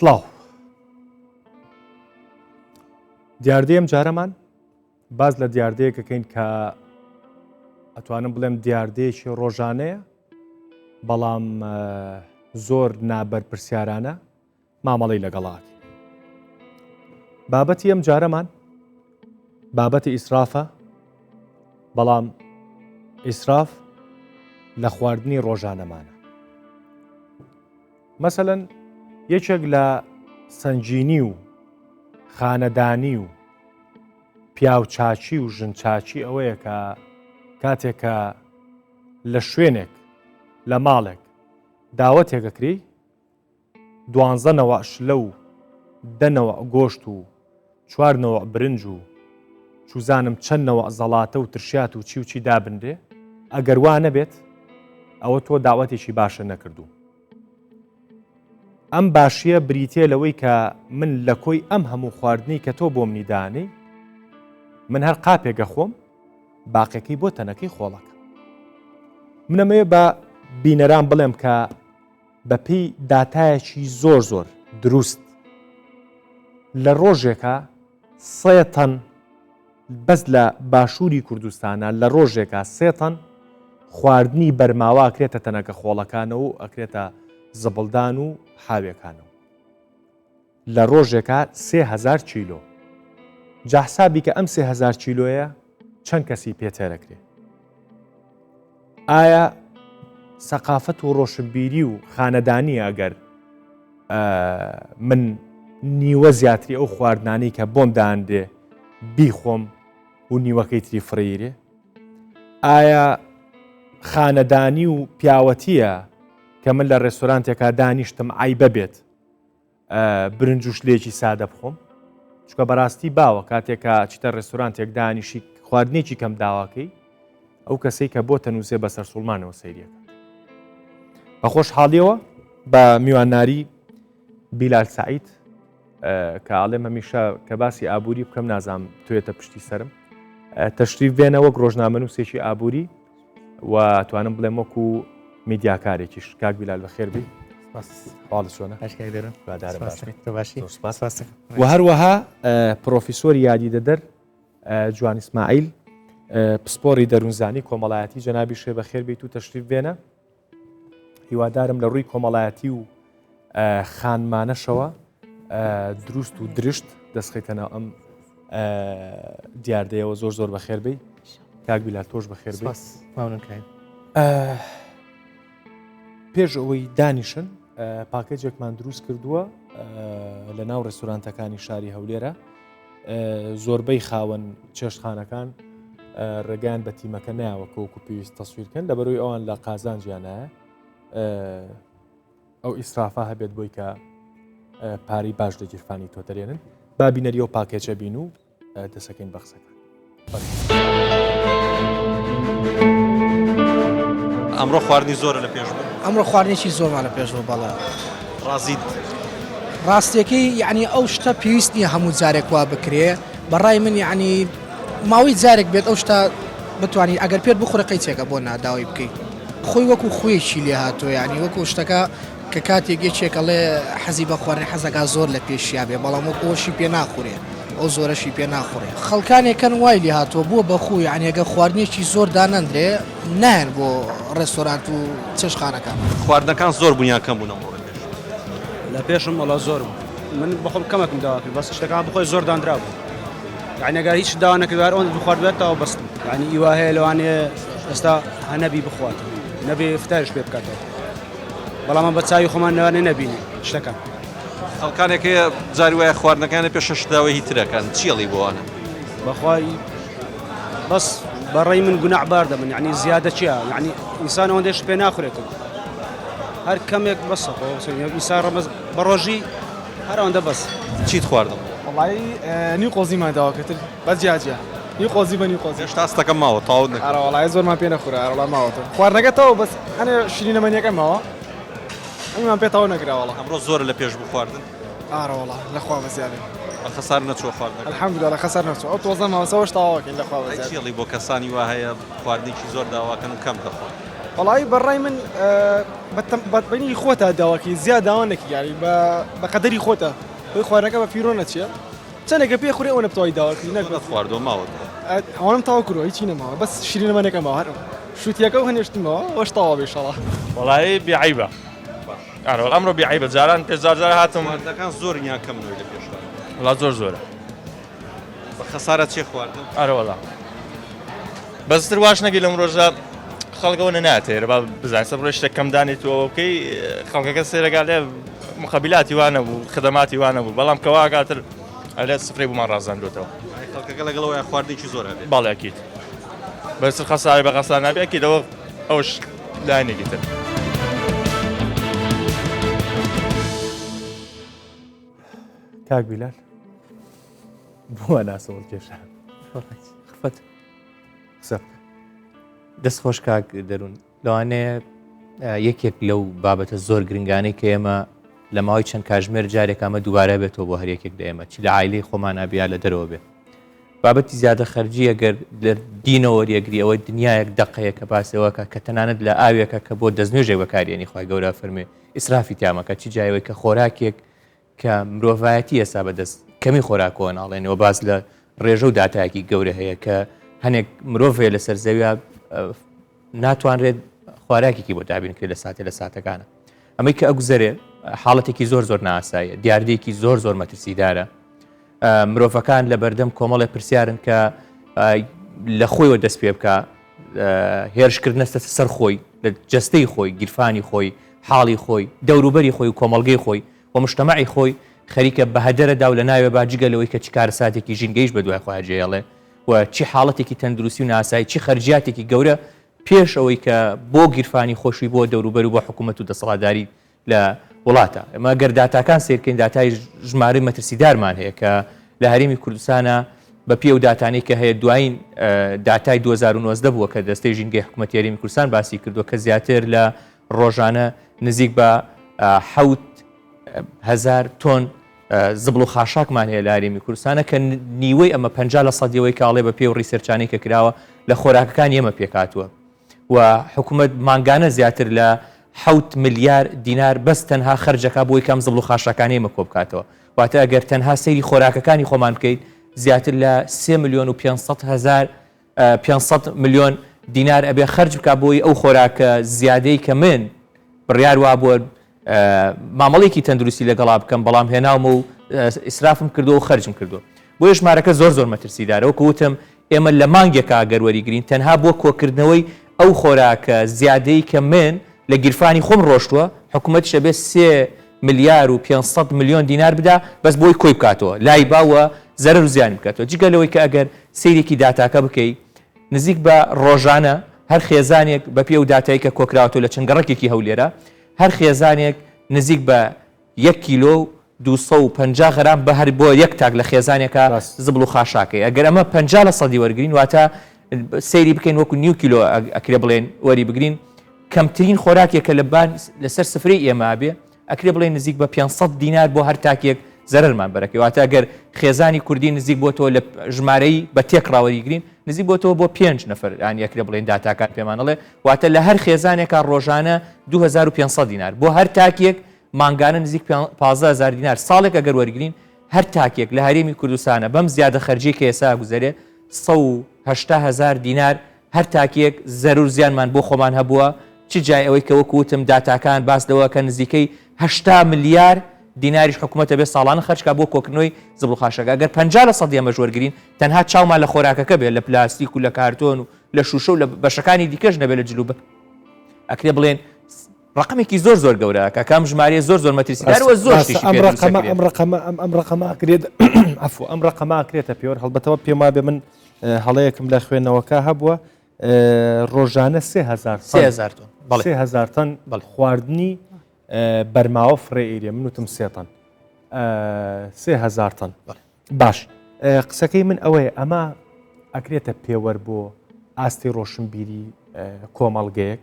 سڵاو دیاردەیەم جارەمان باز لە دیاردەیەکەکەین کە ئەتوانم بڵێم دیاردەیەکی ڕۆژانەیە بەڵام زۆر نابەرپرسیارانە مامەڵەی لەگەڵاتی. بابەتی ئەم جارەمان بابەتی ئیسرافە، بەڵام ئیسراف لە خواردنی ڕۆژانەمانە. مەسەلەن یەکێک لە سەنجینی و خانەدانی و پیاوچاچی و ژنچاچی ئەوەیە کە کاتێکە لە شوێنێک لە ماڵێک داوەتێکەکری 12 نەوە شلە و 10 نەوە گۆشت و 4 نەوە برنج و چوزانم چەند نەوە زەڵاتە و ترشات و چی دابندێ، ئەگەر وا نەبێت ئەوە تۆ داوەتێکی باشە نەکردو. ئەم باشیە بریتێ لەوەی کە من لە کۆی ئەم هەموو خواردنی کە تۆ بۆم نیدانەی من هەر قاپێکە خۆم باقیەکەی بۆ تەنەکەی خۆڵەکە. منەمەوێ بە بینەران بڵێم کە بەپێی داتایەکی زۆر دروست لە ڕۆژێکە 3 تەن بەس لە باشووری کوردستانە لە ڕۆژێکە 3 تەن خواردنی بەرماوە ئەکرێتە تەنەکە خۆڵەکانەوە و ئەکرێتە زەبڵدان و حاوێکانەوە لە ڕۆژێکە 3000 کیلۆ. جاحسابی کە ئەم 3000 کیلۆیە چەند کەسی پێتێرەکرێ؟ ئایا سەقافەت و ڕۆشنبیری و خانەدانی ئەگەر من نیوە زیاتری ئەو خواردنانی کە بۆم داندێ بیخۆم و نیوەکەی تری فڕیرێ؟ ئایا خانەدانی و پیاوەتیە کە من لە ڕێستۆرانتێکا دانیشتم عیبە بێت برنج و شلێکی سادە بخۆم؟ چکە بەڕاستی باوە کاتێکە چیتە ڕێستۆرانتێک دانیشی خواردنێکی کەم داواکەی ئەو کەسەی کە بۆ تەنووسێ بەسەر سوڵمانەوە سەیریەکە. بە خۆشحاڵیەوە بە میوانناری بیلال سعید کە ئاڵێم هەمیشە کە باسی ئابووری بکەم نازام توێتە پشتی سرم تەشریف بێنە وەک ڕۆژنامەنووسێکی ئابووری و توانم بڵێم وەکو میدیاکارێکیش. کاک بیلال بەخێر بی. حاڵ چۆنە؟ و هەروەها پرۆفیسۆری یادی دەدەر جوان ئیسماعیل پسپۆری دەروونزانی کۆمەڵایەتی جەنابی شێ بەخێر بیت و تەشریف بێنە. هیوادارم لە ڕووی کۆمەڵایەتی و خانمانەشەوە دروست و درشت دەستخیتەنەوە ئەم دیاردەیەوە زۆر بەخێر بی. کاک بیلال تۆش بەخێر بی. پێش ئەوەی دانیشن پاکێجێکمان دروست کردووە لە ناو ڕێستۆرانتەکانی شاری هەولێرە. زۆربەی خاوەن چێشتخانەکان ڕێگەیان بە تیمەکە نایەوە کە وەکو پێویست تەسویرکەن لەبەرەوەی ئەوان لە قازان ژیانایە ئەو ئیسرافە هەبێت بۆی کە پارەی باش لە گیرفانی تۆ دەرێنن. با بینەری ئەو پاکێجە بین و دەسەکەین بە قسەکە. ئەمڕۆ خواردنی زۆرە لە پێش بوو. ئەمڕۆ خواردنێکی زۆرمان لە پێش بوو. بەڵێ ڕازیت ڕاستیەکەی یعنی ئەو شتە پێویست نیە هەموو جارێک وا بکرێ. بەڕای من یعنی ماوەی جارێک بێت ئەو شتە بتوانین ئەگەر پێت بخورە قەیچێکە بۆ ناداوای بکەیت. خۆی وەکو خۆیەکی لێ هاتۆ یعنی وەکو شتەکە کە کاتێک یەکێکەڵێ حەزی بە خواردنی حەزەکە زۆر لە پێشیا بێ بەڵام وەک ئەوشی پێ ناخورێ ئەو زۆرەشی پێ ناخورێ. خەڵکانێکەن وای لێ هاتووە بووە بەخۆی یعنی ئەگە خواردنێکی زۆر دانەندرێ نایەن بۆ ڕێستۆرانت و چێشتخانەکان. خواردنەکان زۆر بوونیان کەم بوون ئەمڕۆ لە پێشم وەڵا زۆر بوو. من بەخۆم کەمێکم داوا کرد بەس شتەکان بخۆی زۆر دانرا بوو. یعنی ئەگەر هیچ داوا نەکردوار ئەوەندە بخواردبێتەوە بەستم. یعنی ئیوا هەیە لەوانەیە ئێستا هەنەبی بخوات نەبێ فتارش پێ بکاتەوە بەڵام بە چاوی خۆمان لەوانەیە نەبینی شتەکان. خەڵکانێک جاری وایە خواردنەکانە پێش شتاوەی هیترەکان چیەڵی بۆوانە بەخوای بەس بەڕێی من گوناحبار دەبن. یعنی زیادە چییە؟ یعنی ئینسان ئەوەندەش پێ ناخورێتەوە هەر کەمێک بەسەوە ئینسان ڕەمەز بە ڕۆژی هەر ئەوەندە بەس. چیت خواردم؟ وڵی نی قۆزیمان داواکەتر بە جیاجە نی قۆزی بە نی قۆزی هێشتا ستەکەم ماوە تاوت نەکرد. وڵی زۆرمان پێ نەخورە ئەوڵا ماوەتەوە خواردنەکەتەوە بەس هەنێ شیرینەمەنیەکە ماوە ئەمیمان پێتەوە نەکراوەڵە. ئەمڕۆ زۆرە لە پێش بوو خواردن. ئارەوەڵا لەخوا بەزیادە خەسار نەچوە خواردنەکە. الحەمدوللا خەسار نەچوە ئەو تۆزە ماوەسەوەش تاواکەین لەخوا بەزیادە. چیەڵی بۆ کەسانی وا هەیە خواردنێکی زۆر داواکەن و کەم دەخۆن؟ وڵی بەڕای من بەنی خۆتە داواکی زیاد داوانێکی یاری بە قەدەری خۆتە بۆی خواردنەکە بە پیرۆ نەچێت چەندێکە پێ خوێ ئەوە نەبتەوەی داواکی نەک خواردۆ ماوە ئەوانم تاوا کردەوە هیچی نەماوە بەس شیرینەمەنێکەمەوە هەر شووتیەکە و هەنێشتمەوە ئەوەش تاوا بێشەڵە وڵی بیعیبە ئەمڕۆ بیعیبە جاران پێزار هاتم خواردنەکان زۆر یا کەم لە پێشوە وڵا زۆرە بە خەسارە چێ خواردن ئەرەوەڵا بەستر واش نەبی لەم ڕۆژە خەڵکەوە ناتێرە با بزانسە بڕۆ شتێک کەم دانیتەوەکەی خەڵکەکە سێرەگا لێ مخەبیلاتی وانە بوو خدەماتی وانە بوو بەڵام کەواگاتر ئەلێ سفرەی بوومان ڕازاندوتەوە خەڵکەکە لەگەڵەوەی خواردێکی زۆر هەبێت باڵێکیت بەستر خەساری بە خەسار نابێکیتەوە ئەوش لایەنێکی تر کاک بیلال بووە ناسەوەڵ کێشە خفت قسە دەستخۆش کاک دەروون لەوانەیە یەکێک لەو بابەتە زۆر گرنگانەی کە ئێمە لە ماوەی چەند کاژمێر جارێک ئەمە دووبارە بێتەوە بۆ هەرێکێک لە ئێمە چی لە عایلەی خۆمان نابیا لە دەرەوە بێ بابەتی زیادە خەرجی ئەگەر لە دینەوە ریەگری ئەوەی دنیایەک دقەیە کە باسەوەکە کە تەنانەت لە ئاوێکە کە بۆ دەستنوێژێک بەکارێنی خی گەورە فەرمێ ئیسرافی تامەکە چی جایەوەی کە خۆراکێک کە مرۆڤایەتی ئێستا بەدەست کەمی خۆراکەوە ناڵێنەوە باز لە ڕێژە و داتایەکی گەورە هەیە کە هەنێک مرۆڤێ لەسەر زەویە ناتوانرێت خواراکێکی بۆ دابین کرد لە ساتێ لە ساتەکانە ئەمەی کە ئەگوزەرێ حاڵەتێکی زۆر زۆر ناسایە دیاردەیەکی زۆر زۆر مەترسیدارە مرۆڤەکان لە بەردەم کۆمەڵی پرسیارن کە لە خۆیەوە دەست پێ بکە هێرشکردنەستە سەر خۆی لە جەستەی خۆی گیرفانی خۆی حاڵی خۆی دەوروبەری خۆی و کۆمەڵگەی خۆی و مشتەمەعی خۆی خەریکە بە هەدەرەدا و لە ناوێ باجگەلەوەی کە چ کار ساتێکی ژینگەیش بە دوای خواجێڵێ و چی حاڵەتێکی تەندروستی و ناسایی چی خەرجیاتێکی گەورە پێش ئەوەی کە بۆ گیرفانی خۆشی بۆ دەوروبەر و بۆ حکوومەت و دەسەڵاتداری لە وڵاتە ئەمە گەر داتاکان سیرکەین داتای ژمارە مەترسیدارمان هەیە کە لە هەرێمی کوردستانە بە پێ و داتانەی کە هەیە دوایین داتای 2019 بووە کە دەستەی ژینگەی حکوومەتی هەرێمی کوردستان باسی کردووە کە زیاتر لە ڕۆژانە نزیک بە 7,000 تۆن زبڵ و خاشاکمان هەیە لە هەرێمی کوردستانە کە نیوەی ئەمە 50% کاڵێ بە پێ و ڕیسەرچانەی کە کراوە لە خۆراکەکان ئێمە پێکاتووە و حکوومەت ماگانە زیاتر لە 7 ملیار دینار بەس تەنها خەرجەکە بۆی کەم زبڵ و خاشەکانی ئێمە کۆ بکاتەوە واتە ئەگەر تەنها سەیری خۆراکەکانی خۆمان بکەیت زیاتر لە 3,500,000 دینار ئەبێ خەرج بکە بۆی ئەو خۆراکە زیادەی کە من بڕیار وا بۆ مامەڵێکی تەندروستی لەگەڵا بکەم بەڵام هێناومە و ئیسرافم کردو و خەرجم کردو بۆ ژمارەکە زۆر زۆر مەترسیدارەوە کەوتم ئێمە لە مانگێکە ئەگەروەریگرین تەنها بۆ کۆکردنەوەی ئەو خۆراکە زیادەی کە من لە گیرفانی خۆم ڕۆشتووە حکوومەتیشە بێ 3,500,000,000 دینار بدا بەس بۆی کۆی بکاتەوە لای باوە زەرەر و زیانی بکاتەوە جگەلەوەی کە ئەگەر سەیرێکی داتاکە بکەیت نزیک بە ڕۆژانە هەر خێزانێک بە پێ و داتایی کە کۆکراوەوە لە چنگەڕێکێکی هەولێرە هەر خێزانێک نزیک بە 1 کیلۆ 250 غرام بە هەر بۆ یەک تاک لە خێزانێکە زبڵ و خاشاکەی ئەگەر ئەمە 50% وەرگین واتە سەیری بکەین وەکو نیو کیلۆ ئەکرێ بڵێن وەری بگرین کەمترین خۆراکێکە لەسەر سفرەی ئێمە بێ ئەکرێ بڵێن نزیک بە 500 دینار بۆ هەر تاکێک زەرمان بەرەکەی واتە ئەگەر خێزانی کوردی نزیک بۆ تۆ لە ژمارەی بە تێکڕاوەریگرین نزیک بۆ تۆ بۆ 5 نەفر یەکرێ بڵێن داتاکان پێمانەڵێ واتە لە هەر خێزانێکە ڕۆژانە 2,500 دینار بۆ هەر تاکێک مانگانە نزیک 15,000 دینار ساڵێک ئەگەر وەرگین هەر تاکێک لە هەرێمی کوردستانە بەم زیادە خەرجی کە ئێستا گوزارێ 180,000 دینار هەر تاکێک زەرور زیانمان بۆ خۆمان هەبووە چ جای ئەوەی کە وەکوتم داتاکان باس لەوە کە نزیکەی 80 ملیار دیناریش حکوومەتە بێ ساڵانە خەرجکە بۆ کۆکردنەوەی زبڵ و خاشەکە ئەگەر 50% ئەمە ژوەرگرین تەنها چاومان لە خۆراکەکە بێت لە پلاستیک و لە کارتۆن و لە شوشە و لە بەشەکانی دیکەش نەبێت لە جلوبە ئەکرێ بڵێن ڕقمێکی زۆر زۆر گەورە کە کام ژمارە زۆر زۆر مەترسیدارەوە زۆر ئەم ڕقەمە ئەکرێتە پێوە هەڵبەتەوە پێما بێ من هەڵەیەکم لە خوێندنەوەکە هەبووە ڕۆژانە 3,000 تن خواردنی بەرماوە فڕێ ئێریە من وتم 3 تن 3,000 تن باش قسەکەی من ئەوەیە ئەمە ئەکرێتە پێوەەر بۆ ئاستی ڕۆشنبیری کۆمەڵگەیەک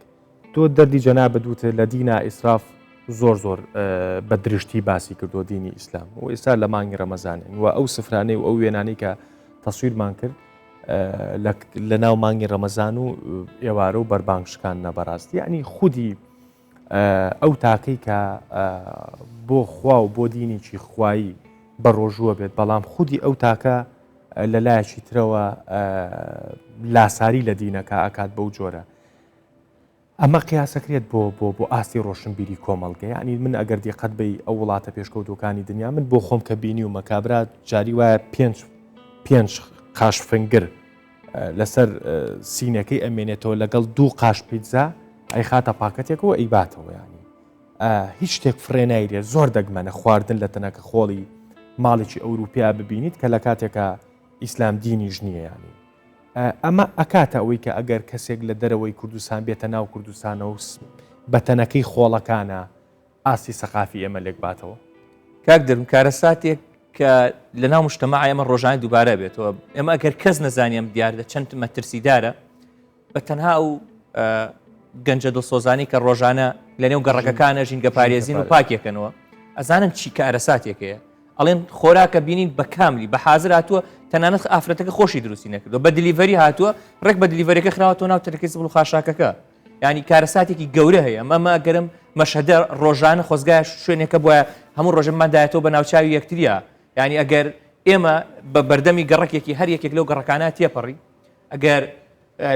تۆ دەردی جەنا بدوتە لە دینا ئیسراف زۆر زۆر بە درشتی باسی کردو دینی ئیسلام و ئێستا لە مانگی ڕەمەزانێن و ئەو سفرانەی و ئەو وێنانی کە تەسویرمان کرد لە ناو مانگی ڕەمەزان و ئێوارە و بەربانگشکان نەبەڕاستی یعنی خودی ئەو تاکەی کە بۆ خوا و بۆ دینێکی خوایی بە ڕۆژووە بێت بەڵام خودی ئەو تاکە لە لایەکی ترەوە لاساری لە دینەکە ئاکات بەو جۆرە ئەمە قیاسەکرێت بۆ ئاستی ڕۆشنبیری کۆمەڵگە ینی من ئەگەر دیقەت بی ئەو وڵاتە پێشکەوتەکانی دنیا من بۆ خۆم کە بینی و مەکابرات جاری وایە پێنج قاشفنگر لەسەر سینەکەی ئەمێنێتەوە لەگەڵ 2 قاش پیتزا ئەی خاتە پاکەتێکەوە ئەیباتەوە ینی هیچ شتێک فرێنایرێ زۆر دەگمەنە خواردن لە تەنەکە خۆڵی ماڵێکی ئەوروپیا ببینیت کە لە کاتێکە ئیسلام دینیش نییە ینی ئەمە ئەکاتە ئەوەی کە ئەگەر کەسێک لە دەرەوەی کوردستان بێتە ناو کوردستانە و بەتەنەکەی خۆڵەکانە ئاستی سەقافی ئێمە لێک باتەوە کاک دەرم کارە ساتێک کە لە ناو مشتەمە ئێمە ڕۆژانە دووبارە بێتەوە ئێمە ئەگەر کەس نەزانیم دیارە چەند مەترسیدارە بە تەنها و گەنجە دڵسۆزانی کە ڕۆژانە لە نێو گەڕەکەکانە ژینگە پارێزین و پاکێکەنەوە ئەزانن چی کارە ساتێکەیە ئەڵێن خۆراکە بینین بە کاملی بە حازر هاتووە تەنانەت ئافرەتەکە خۆشی دروستی نەکردو بە دلیڤەری هاتووە ڕێک بە دلیڤەرەکە خراوەوە ناو تەرەکەی زبڵ و خاشاکەکە ینی کارەساتێکی گەورە هەیە ئەمە گەرم مەشهدە ڕۆژانە خۆزگای شوێنێکە بۆە هەموو ڕۆژەممادایەتەوە بە ناوچاوی یەکتریە ینی ئەگەر ئێمە بە بەردەمی گەڕەکێکی هەر یەکێک لەو گەڕەکانە تێپەڕی ئەگەر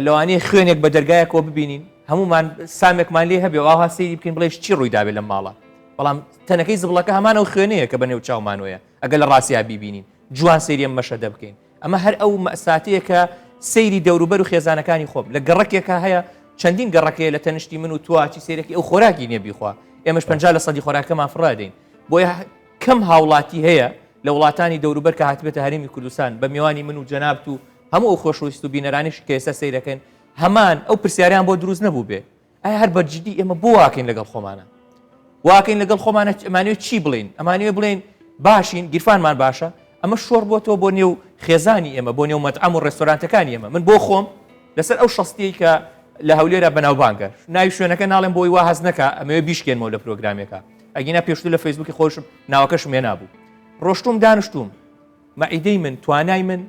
لەوانەیە خوێنێک بە دەرگایەکەوە ببینین هەمومان سامێکمان لێ هەبێ ئاها سەیری بکەین بڵێ چی ڕوویدابێت لە ماڵە بەڵام تەنەکەی زبڵەکە هەمانە و خوێنەیە کە بەنێو چاومانوەیە ئەگەر لە ڕاستیا بیبینین جوان سەیری ئەم مەشەدە بکەین ئەمە هەر ئەو مەساتەیە کە سەیری دەوروبەر و خێزانەکانی خۆم لە گەڕەکێکە هەیە چەندین گەڕەکەیە لە تەنیشتی من و تواچی سیرەکی ئەو خۆراکی نییە بیخوا ئێمەش 50% خۆراکەمان فڕادەین بۆیە کەم هاوڵاتی هەیە لە وڵاتانی دەوروبەر کە هاتبێتە هەرێمی کوردستان بە میوانی من و جەنابەت و هەموو ئەو خۆشەویست و بینەرانیش کە ئێستا سەیرەکەن هەمان ئەو پرسیاریان بۆ دروست نەبوو بێ ئایا هەر بەجددی ئێمە بۆ واکەین لەگەڵ خۆمانە واکەین لەگەڵ خۆمانە ئەمانوێت چی بڵین ئەمانوێ بڵێن باشین گیرفانمان باشە ئەمە شۆڕ بۆتەوە بۆ نێو خێزانی ئێمە بۆ نێو مەتعەم و ڕێستۆرانتەکانی ئێمە من بۆ خۆم لەسەر ئەو شەستەی کە لە هەولێرە بەناوبانگە ناوی شوێنەکە ناڵێن بۆی وا هەز نەکە ئەمەوێ بیشکێنمەوە لە پرۆگرامێکە ئەگینا پێشتو لە فەیسبوکی خۆشم ناوەکەشم هێ نابوو ڕۆشتوم دانیشتوم مەعیدەی من توانای من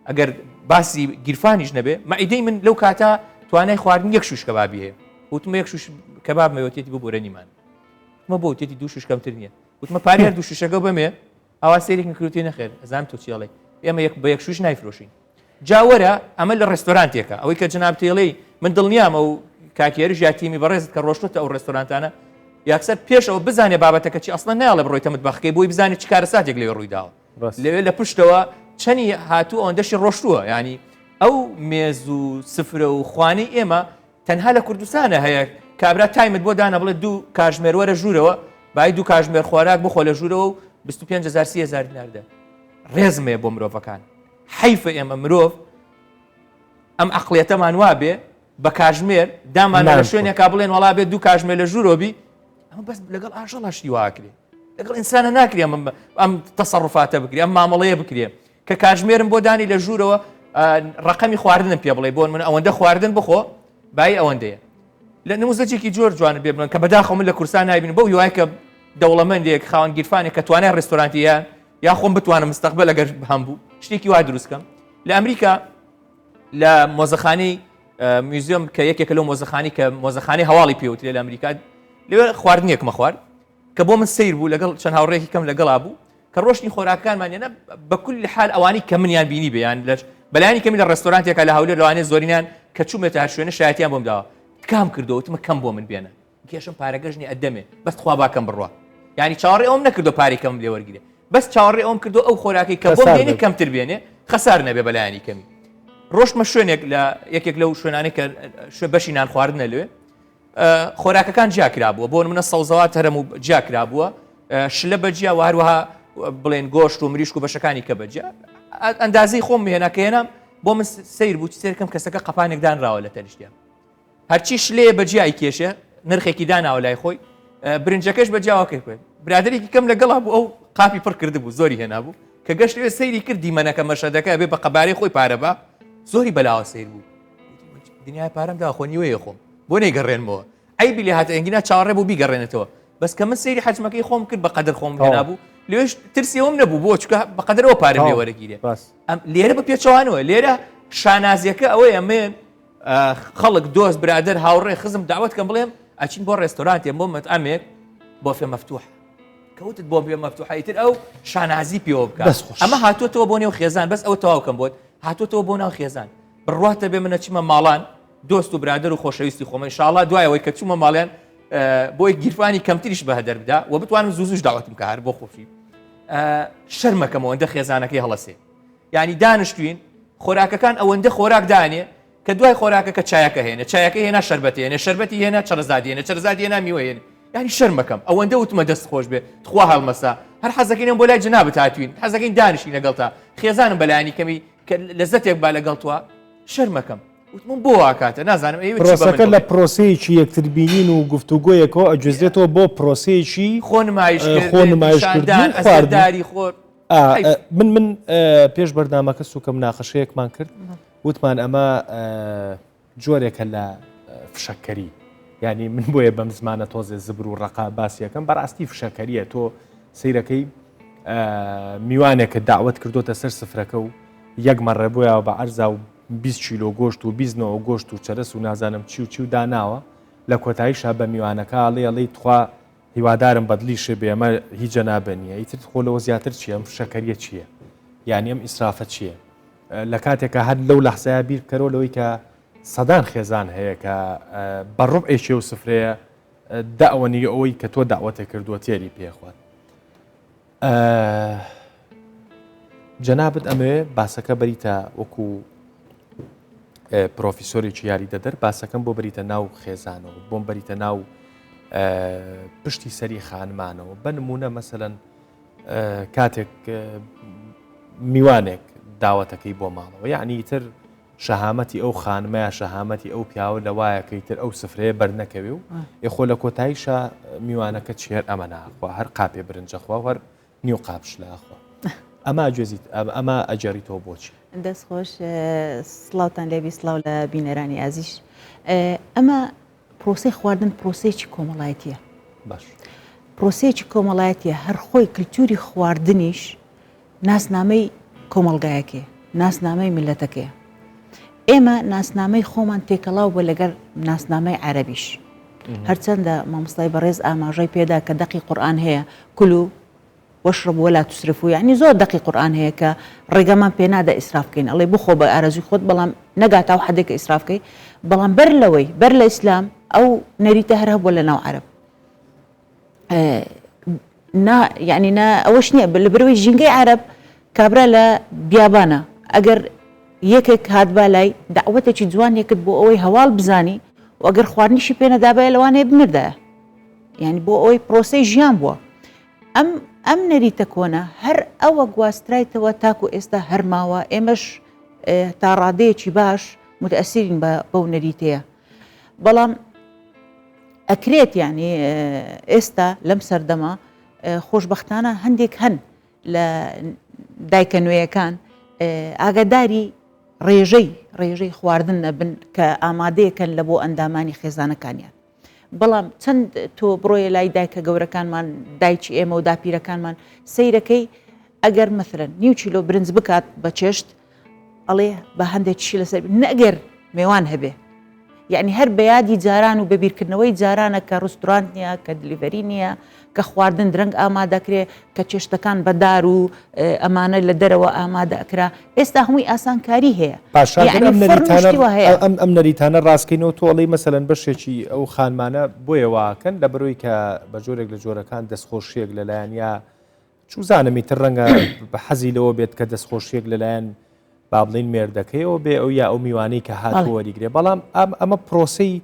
ئەگەر باسی گیرفانیش نەبێ مەعیدەی من لەو کاتە توانای خواردن یەک شوش کەبابی هەیە وتمە یەک شوش کەباب مەوەتێتی ببورە نیمان مە بۆ وتێتی دوو شوش کەمتر نییە وتمە پاری هەر دوو شوشەکە بەمێ ئاوا سێرێکم کردوتێ نەخێر ئەزانم تۆ چیڵێ ئێمە بە یەک شوش نایفرۆشین جاوەرە ئەمە لە ڕێستۆرانتێکە ئەوەی کە جناب تێڵەی من دڵنیامە و کاکێریش یا تیمی بەڕێزت کە ڕۆشتە ئەو ڕێستۆرانتانە یاکسەر پێشەوە بزانێ بابەتەکە چی ئەسڵەن ناڵێ بڕۆیتە متبەخەکەی بۆی بزانێت چ کارە ساتێک لێ ڕوویداوە لەوێ لە پشتەوە چەنی هاتوو ئەوەندەشی ڕۆشتووە ینی ئەو مێز و سفرە و خوانی ئێمە تەنها لە کوردستانە هەیە کابرا تایمت بۆ دانا بڵێ دوو کاژمێر وەرە ژوورەوە بای دوو کاژمێر خۆراک بخۆ لە ژوورەوە و 25,000 دیناردە ڕێزمەیە بۆ مرۆڤەکان حیفە ئێمە مرۆڤ ئەم عەقڵیەتەمان وابێ بە کاژمێر دامانە لە شوێنێکا بڵێن وەڵا بێت دوو کاژمێر لە ژوورۆبی ئەمە بەس لەگەڵ ئاژەڵاشی واکرێ لەگەڵ ئینسانە ناکرێ ئەم تەسەڕوفاتە بکرێ ئەم مامەڵەیە بکرێ کە کاژمێرم بۆ دانی لە ژوورەوە ڕقەمی خواردنم پێ بڵێ بۆن من ئەوەندە خواردن بخۆ بای ئەوەندەیە لە نموزەجێکی جۆر جوانە بێ بڵن کە بەداخۆ من لە کورسان نایبین بەو هیوای کە دەوڵەمەندێک خاوەن گیرفانێک کە توانای ڕێستۆرانتیان یا خۆم بتوانم مستەقبل ئەگەر هەم بوو شتێکی وا دروستکەم لە ئەمریکا لە مۆزەخانەی میوزیۆم کە یەکێکە لەو مۆزەخانی کە مۆزەخانەی هەواڵی پێوترێ لە ئەمریکا لەوێ خواردنێک مەخوارد کە بۆ من سیر بوو لەگەڵ چەند هاوڕێکی کەم لەگەڵا بوو کە ڕۆشتنی خۆراکانمانێنە بە کولی حال ئەوانی کە منیان بینی بێیان بەلایانی کەمی لە ڕێستۆرانتێکە لە هەولێر لەوانێ زۆرینیان کە چوومێتە هەر شوێنە شایەتیان بۆم داوە کام کردەوەتمە کەم بۆ من بێنە گێشم پارەگەژنی ئەدەمێ بەس خوا باکەم بڕوە ینی چاوەڕێ ئەوم نەکردو پارێ کەم لێ وەرگێ بەس چاوەڕێ ئەوم کردو ئەو خۆراکی کە بۆ بێنێ کەمتر بێنێ خەسار نەبێ بەلایانی کەمی ڕۆشتمە شوێنێک لە یەکێک لەو شوێنانەی کە بەشی نان خواردنە لێ خۆراکەکان جیاکرابووە بۆ منە سەوزەوات هەرم و جیاکرابووە شلە بەجیا و هەروەها بڵێن گۆشت و مریشک و بەشەکانی کە بەجیا ئەندازەی خۆم هێناکەێنم بۆ من سیر بوو سێرکەم کەسەکە قەپانێک دانراوە لە تەنیشتیان هەرچی شلێ بەجیای کێشە نرخێکی داناوە لای خۆی برنجەکەش بەجیاوەکەی کوێ برادێکی کەم لەگەڵا بوو ئەو قاپی پڕ کرد بوو زۆری هێنابوو کە گەشتێ سەیری کرد دیمەنەکە مەشەدەکە بێ بە قەبارەی خۆی پارەبا زۆری بەلاوە سیر بوو دنیای پارەم دا خۆنیوەیە خۆم بۆ نەیگەڕێنمەوە ئەی بیلی هاتە ئەنگینا چاوەڕێ بوو بیگەڕێنێتەوە بەس کە من سەیری حەجمەکەی خۆم کرد بەقەدر خۆم هێنابوو لێش ترسیەوەم نەبوو بۆ چکە بەقەدرەوە پارەم لێ وەرەگیرێ لێرە بە پێچەوانەوە لێرە شانازیەکە ئەوەیە من خەڵک دۆست برادر هاوڕێ خزم داوت کەم بڵێم ئەچین بۆ ڕێستۆرانتێ بۆ مەتعامێک بۆ فێ مەفتوح کەوتت بۆ بێ مەفتوحیتر ئەو شانازی پێوە بکە ئەمە هاتوۆتەوە بۆ نێو خێزان بەس ئەو تەواوکەم بۆت هاتوۆتەوە بۆ ناو خێزان بڕاتە بێ منە چمە ماڵان دۆست و برادر و خۆشەویستی خۆمە ئینشاڵڵا دوایەوەی کە چوومە ماڵیان بۆی گیرفانی کەمتریش بە هەدەر بدا و بتوانم زووزوش داوەتم کە هەر بۆ خۆشی شەرمەکەم ئەوەندە خێزانەکەی هەڵەسێ یعنی دانیشتوین خۆراکەکان ئەوەندە خۆراک دانێ کە دوای خۆراکەکە چایەکە هێنە چایەکە هێنا شەربەتی هێنە شەربەتی هێنا چەرزادی هێنە چەرزادی هێنا میوە هێنە یعنی شەرمەکەم ئەوەندە وتمە دەست خۆش بێ تخوا هەڵمەسا هەر حەزەکەینم بۆ لای جنابەت هاتوین حەزەکەین دانیشی لەگەڵ تا خێزانم بەلایانی کەمی کە لەزەتێک با لەگەڵ توە شەرمەکەم وتمم بۆ واکاتە نازانم پرۆسەکە لە پرۆسەیەکی یەکتربینین و گفتوگۆیەکەوە ئەجێزرێتەوە بۆ پرۆسەیەکی خۆنمایشکردن خوارداری خۆر من پێش بەردامەکە سوکەم ناخەشەیەکمان کرد وتمان ئەمە جۆرێکە لە فشەکەری ینی من بۆیە بەم زمانە تۆزێ زبر و ڕقا باسیەکەم بەڕاستی فشەکەریە تۆ سیرەکەی میوانێکە داوت کردوتە سەر سفرەکە و یەکمەڕێ بۆیەوە بە عەرزا و 20 کیلۆ گۆشت و 29 گۆشت و چەرس و نازانم چی و داناوە لە کۆتاییشا بە میوانەکە ئەڵێ تخوا هیوادارم بەدلیشە بێ ئەمە هیچ جەنابە نییە ئیتر خۆلەوە زیاتر چییە ئەم شەکەریە چییە یعنی ئەم ئیسرافە چییە لە کاتێکە هەر لەو لەحزەیە بیر بکەرەوە لەوەی کە سەدان خێزان هەیە کە بەڕۆب ئێشێ و سفرەیە داوەنی ئەوەی کە تۆ داوەتە کردووە تێری پێخوات جەنابەت ئەمێ باسەکە بەریتە وەکو پرۆفیسۆرێکی یاری دەدەر باسەکەم بۆ بریتە ناو خێزانەوە بۆم بریتە ناو پشتی سەری خانمانەوە بە نمونە مەسەلەن کاتێک میوانێک داوەتەکەی بۆ ماڵەوە یعنی تر شەهامەتی ئەو خانمەیە شەهامەتی ئەو پیاوە لەوایەکەی تر ئەو سفرەیە بەرنەکەوێ و یخۆ لە کۆتاییشە میوانەکە چێر ئەمە ناخوا هەر قاپێ برنجەخوا هەر نیو قاپشلاخوا ئەمە جێزیت ئەمە ئەجێریتەوە بۆچی دەستخۆش سڵاوتان لێبی سڵاو لە بینەرانی ئازیش ئەمە پرۆسی خواردن پرۆسێکی کۆمەڵایەتیە باش پرۆسێکی کۆمەڵایەتیە هەر خۆی کللتوری خواردنیش ناسنامەی کۆمەلگایەکێ ناسنامەی ملەتەکەیە ئێمە ناسنامەی خۆمان تێکەڵاو بە لەگەر ناسنامەی عەرەبیش هەرچەندە مامۆستای بەڕێز ئاماژەی پێدا کە دەقی قورئان هەیە کولو وەشرب وەلا توسرفوا یعنی زۆر دەقی قورئان هەیە کە ڕێگەمان پێ نادا ئیسراف بکەین ئەڵێ بخۆ بە ئارەزوی خۆت بەڵام نەگاتاو حەدێکە ئیسراف بکەی بەڵام بەر لەوەی بەر لە ئیسلام ئەو نەریتە هەر هەبووە لە ناو عەرەب یعنی ئەوەش نییە لە بەرەوەی ژینگەی عەرەب کابرا لە بیابانە ئەگەر یەکێک هاتبا لای داوەتێکی جوان یەکت بۆ ئەوەی هەواڵ بزانی و ئەگەر خواردنیشی پێ نەدابێ لەوانەیە بمردایە یعنی بۆ ئەوەی پرۆسەی ژیان بووە ئەم نەریتە کۆنە هەر ئەوە گواسترایتەوە تاکو ئێستا هەرماوە ئێمەش تا ڕادەیەکی باش متئەسیرین بەو نەریتەیە بەڵام ئەکرێت یعنی ئێستا لەم سەردەما خۆشبەختانە هەندێک هەن لە دایکە نوێیەکان ئاگاداری ڕێژەی خواردن نەبن کە ئامادەیەکەن لە بۆ ئەندامانی خێزانەکانیان بەڵام چەند تۆ بڕۆیە لای دایکە گەورەکانمان دایکی ئێمە و داپیرەکانمان سەیرەکەی ئەگەر مەثلەن نیو چیلۆ برنج بکات بە چێشت ئەڵێ بە هەندێکیشی لەسەر نەگەر میوان هەبێ یعنی هەر بەیادی جاران و بەبیرکردنەوەی جارانە کە ڕستورانت نییە کە دلیڤەری نییە کە خواردن درەنگ ئامادەکرێ کە چێشتەکان بەدار و ئەمانە لە دەرەوە ئامادەکرا ئێستا هەمووی ئاسانکاری هەیە ئەم نەریتانە ڕاستکەینەوە تۆڵی مەسەلەن بەشێکی ئەو خانمانە بۆیەواکەن لە بەرۆی کە بە جۆرێک لە جۆرەکان دەستخۆشیەک لەلایەن یا چوزانمی تر ڕەنگە بە حەزی لەوە بێت کە دەستخۆشیەک لەلایەن با بڵین مێردەکەیەوە بێ ئەو یا ئەو میوانەی کە هاتووەریگرێ بەڵام ئەمە پرۆسەی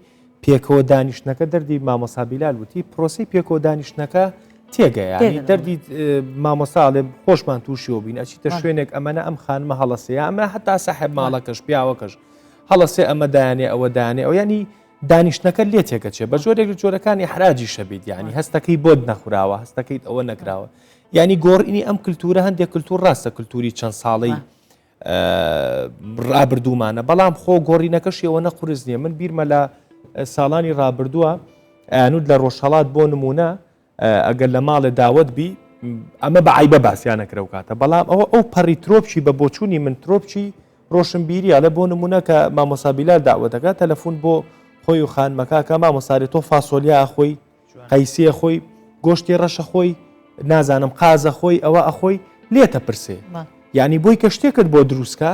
پێکەوە دانیشتنەکە دەردی مامۆستا بیلال وتی پرۆسی پێکەوە دانیشتنەکە تێگەیانی دەردی مامۆستاڵێ خۆشمان تووشیەوە بین ئەچیتە شوێنێک ئەمەە ئەم خانمە هەڵەسەیە ئەمە هەتا سەحب ماڵەکەش پیاوەکەش هەڵەسێ ئەمە دایانێ ئەوە دایانێ ئەو ینی دانیشتنەکە لێ تێکەچێ بە جۆرێک لە جۆرەکانی حراجی شەبیت ینی هەستەکەی بۆت نەخوراوە هەستەکەیت ئەوە نەکراوە ینی گۆڕینی ئەم کللتورە هەندێک کللتور ڕاستە کللتوری چەند ساڵەی ڕابردوومانە بەڵام خۆ گۆڕینەکەشیەوە نەقورس نییە من بیرمە لە ساڵانی ڕابردووە ئەنود لە ڕۆژهەڵات بۆ نمونە ئەگەر لە ماڵێ داوت بی ئەمە بە عیبە باسییانەکرە و کاتە بەڵام ئەوە ئەو پەڕی ترۆپچی بە بۆچوونی من ترۆپچی ڕۆشنبیریە لە بۆ نمونە کە مامۆسابیلار داوەتەکە تەلەفۆن بۆ خۆی و خانمەکە مامۆساری تۆ فاسۆلیا خۆی قەیسیە خۆی گۆشتی ڕەشە خۆی نازانم قازە خۆی ئەوە ئەخۆی لێتە پرسێ یعنی بۆی کە شتێکت بۆ دروستکە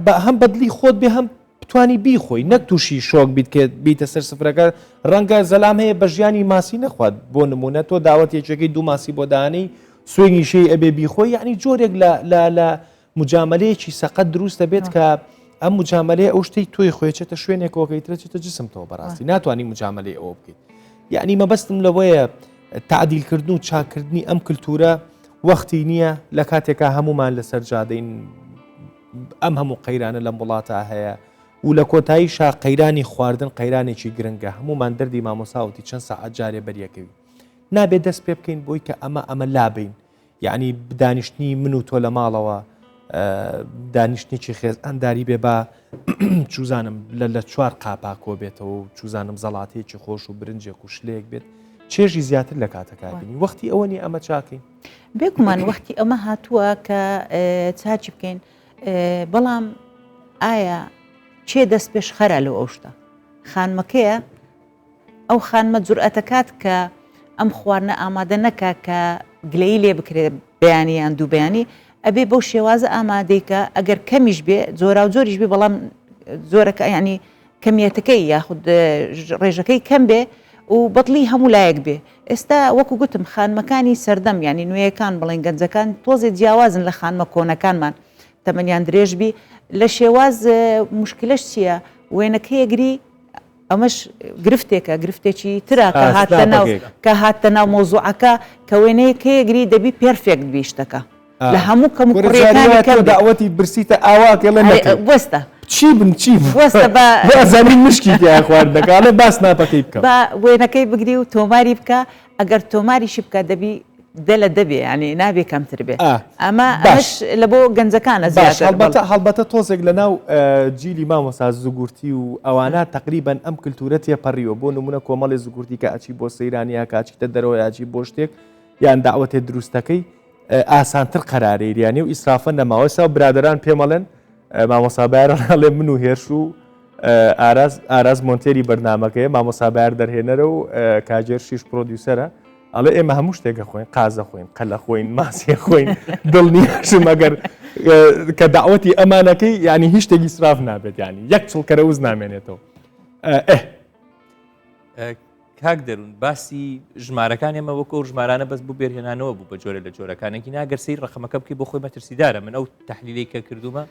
بە هەم بەدلی خۆت بێ هەم بتانی بیخۆی نەک تووشی شۆک بیت کە بیتە سەر سفرەکە ڕەنگە زەلام هەیە بە ژیانی ماسی نەخوات بۆ نمونە تۆ داوەت یەکێکی دوو ماسی بۆ دانەی سوێنی شەی ئەبێ بیخۆی یعنی جۆرێک لە مجاملەیەکی سەقەت دروستە بێت کە ئەم مجاملەیە ئەو شتەی تۆی خۆیچێتە شوێنێکەوەکەیترە چێتە جسمتەوە بەڕاستی ناتوانانی مجاملەی ئەوە بکەیت یعنی مەبەستم لەوەیە تعدیلکردن و چاکردنی ئەم کللتورە وەختی نییە لە کاتێکا هەمومان لەسەر جادەین ئەم هەموو قەیرانە لەم وڵاتە هەیە و لە کۆتاییشا قەیرانی خواردن قەیرانێکی گرنگە هەمومان دەردی مامۆساوتی چەند سەعات جارێ بەریەکەوی نابێت دەست پێ بکەین بۆی کە ئەمە لابین یعنی دانیشتنی من و تۆ لە ماڵەوە دانیشتنیی خێز ئەنداری بێ بە چوزانم لە چوار قاپا کۆ بێتەوە و چوزانم زەڵاتەیەکی خۆش و برنجێک و شلەیەک بێت چێژی زیاتر لە کاتەکبینی وەختی ئەوە نی ئەمە چاکەین بێگومان وەختی ئەمە هاتووە کە چاچی بکەین بەڵام ئایا چێ دەست پێش خەرە لەو ئەو شتە خانمەکەیە ئەو خانمە جورئەتەکات کە ئەم خواردنە ئامادە نەکا کە گلەیی لێ بکرێت بەیانی یان دوو بەیانی ئەبێ بەو شێوازە ئامادەیکە ئەگەر کەمیش بێ زۆرا و زۆریش بێ بەڵام زۆرەکە ینی کەمیەتەکەی یاخود ڕێژەکەی کەم بێ و بەڵی هەموو لایەک بێ ئێستا وەکو گوتم خانمەکانی سەردەم ینی نوێیەکان بڵێن گەنجەکان تۆزێ جیاوازن لە خانمە کۆنەکانمان تەمەنیان درێژبی لە شێواز مشکلش چییە وێنەکەیەگری ئەمەش گرفتێکە گرفتێکی ترا کە هاتە ناو مۆزوعەکە کە وێنەیەکەیەگری دەبی پێرفێکت بیشتەکە لە هەموو کەم داوەتی برسیتە ئاواکە لە وەستە چی بن چی وەستە بەزانین مشکی خواردنەکە لە باس ناپەکەی بکە بە وێنەکەی بگری و تۆماری بکە ئەگەر تۆماریشی بکە دەبی دە دەبێ ینی نابێ کەمتر بێ ئەمە لە بۆ گەنجەکانە هەڵبەتە تۆزێک لە ناو جیلی مامۆستا زوگورتی و ئەوانە تقریبان ئەم کللتورە تێپەڕیوە بۆ نمونە کۆمەڵی زوگورتی کە ئەچی بۆ سەیرانیا کاچیتە دەرەوە یاچی بۆ شتێک یان داوەتێ دروستەکەی ئاسانتر قەرارێریانی و ئیسرافە نەماوەسا و برادران پێمەڵێن مامۆسابارڵێ من و هێرش و ئاراز مۆنتێری بەرنمەکەی مامۆسابار دەرهێنەرە و کاجێر شیش پرۆدیوسەرە ئەڵێ ئێمە هەموو شتێکە خۆین قازە خۆین قەلە خۆین ماسیە خۆین دڵنیشم ئەگەر کە داوەتی ئەمانەکەی ینی هیچ شتێکی سراف نابێت ینی یەک چڵکەرە وز نامێنێتەوە کاک دەروون باسی ژمارەکان ئێمە وەکو ژمارانە بەس بوو بێرهێنانەوە بوو بە جۆرە لە جۆرەکانێکی ناگەر سەیر ڕقەمەکە بکەی بۆ خۆی مەترسیدارە من ئەو تەحلیلەی کە کردومە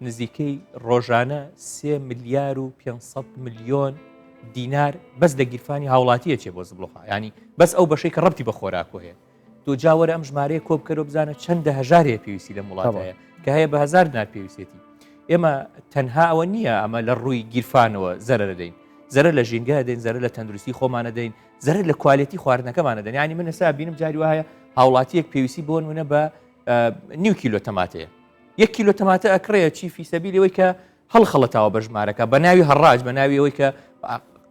نزیکەی ڕۆژانە 3 ملیار و 500 ملیۆن دینار بەس لە گیرفانی هاوڵاتیە چێ بۆ زبلۆخە ینی بەس ئەو بەشەی کە ڕەبتی بە خۆراکۆ هەیە تۆ جاوەرە ئەم ژمارەیە کۆ بکەرەوە بزانە چەندە هەژارەیە پێویستی لە وڵاتەیە کە هەیە بە 1000 دینار پێویستێتی ئێمە تەنها ئەوە نییە ئەمە لە ڕووی گیرفانەوە زەرە دەین زەرە لە ژینگە دەین زەرە لە تەندروستی خۆمانە دەین زەرە لە کوالیتی خواردنەکەمانە دەین ینی من ئێستا بینم جاری وایە هاوڵاتیەک پێویستی بۆ نمونە بە 9 کیلۆ تەماتەیە 1 کیلۆ تەماتە ئەکڕەیە چی فیسەبیلەوەی کە هەڵخەڵەتەوە بە ژمارەکە بە ناوی هەڕاج بە ناوی ئەوەی کە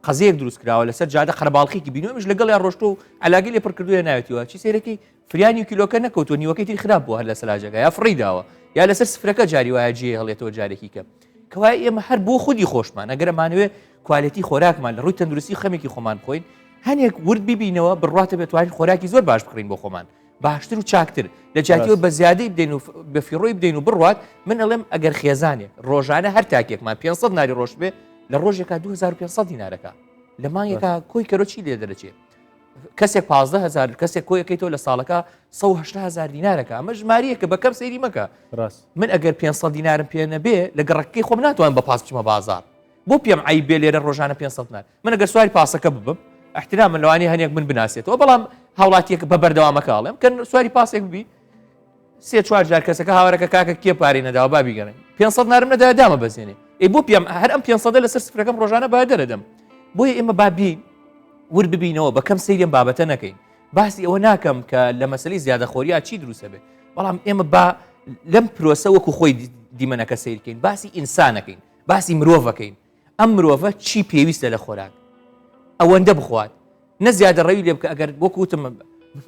قەزەیەک دروست کراوە لەسەر جادە قەرەباڵقێکی بینومش لەگەڵ یا ڕۆشتۆ و ئەلاگەی لێ پڕکردووە ناوێتیوە چی سێرەکی فریانی کیلۆکە نەکەوتۆ نیوەکەی تری خراپ بووە هەر لە سەلاجەکە یا فڕیداوە یا لەسەر سفرەکە جاری وایە جێ هەڵێتەوە جارێکی کەم کەوای ئێمە هەر بۆ خودی خۆشمان ئەگەرمانوێ کوالیتی خۆراکمان لە ڕووی تەندروستی خەمێکی خۆمان بخۆین هەنێک ورد ببینەوە بڕاتە بێتوانین خۆراکی زۆر باش بکڕین بۆ خۆمان باشتر و چاکتر لە جاتیەوە بە زیادەی بدەین و بە فیڕۆی بدەین و بڕوات من ئەڵێم ئەگەر خێزانێک ڕۆژانە هەر تاکێکمان 500 ناری ڕۆژ بێ لە ڕۆژێکا 2500 دینارەکە لە مانگێکا کۆی کەرۆچی لێ دەرەچێت کەسێک 15000 کەسێک کۆیەکەیتەوە لە ساڵەکە 180000 دینارەکە ئەمە ژمارەیەکە بە کەم سەیری مەکە من ئەگەر 500 دینارم پێ نەبێ لە گەڕەکەی خۆم ناتوانم بە پاس بچمە بازار بۆ پێم عیب بێ لێرە ڕۆژانە 500 دینار من ئەگەر سواری پاسەکە ببم احترام من لەوانی هەنێک من بناسێتەوە بەڵام هاوڵاتیەک بە بەردەوامەکەڵێم کە سواری پاسێک ببی 3-4 جار کەسەکە هاوارەکە کاکە کێ پارەی نەداوە بابی گەڕێن 500 نارم نەدا دامە بەزێنێ ئەی بۆ پێم هەر ئەم 500 لەسەر سفرەکەم ڕۆژانە با دەردەم بۆیە ئێمە بابی ور ببینەوە بە کەم سەیرم بابەتە نەکەین باسی ئەوە ناکەم کە لە مەسەلەی زیادەخۆریە چی دروستە بێت بەڵام ئێمە با لەم پرۆسە وەکو خۆی دیمەنەکە سیرکەین باسی ئینسانەکەین باسی مرۆڤەکەین ئەم مرۆڤە چی پێویستە لە خۆراک ئەوەندە بخوات نەزیادە ڕەوی لێ بکە ئەگەر وەکوتم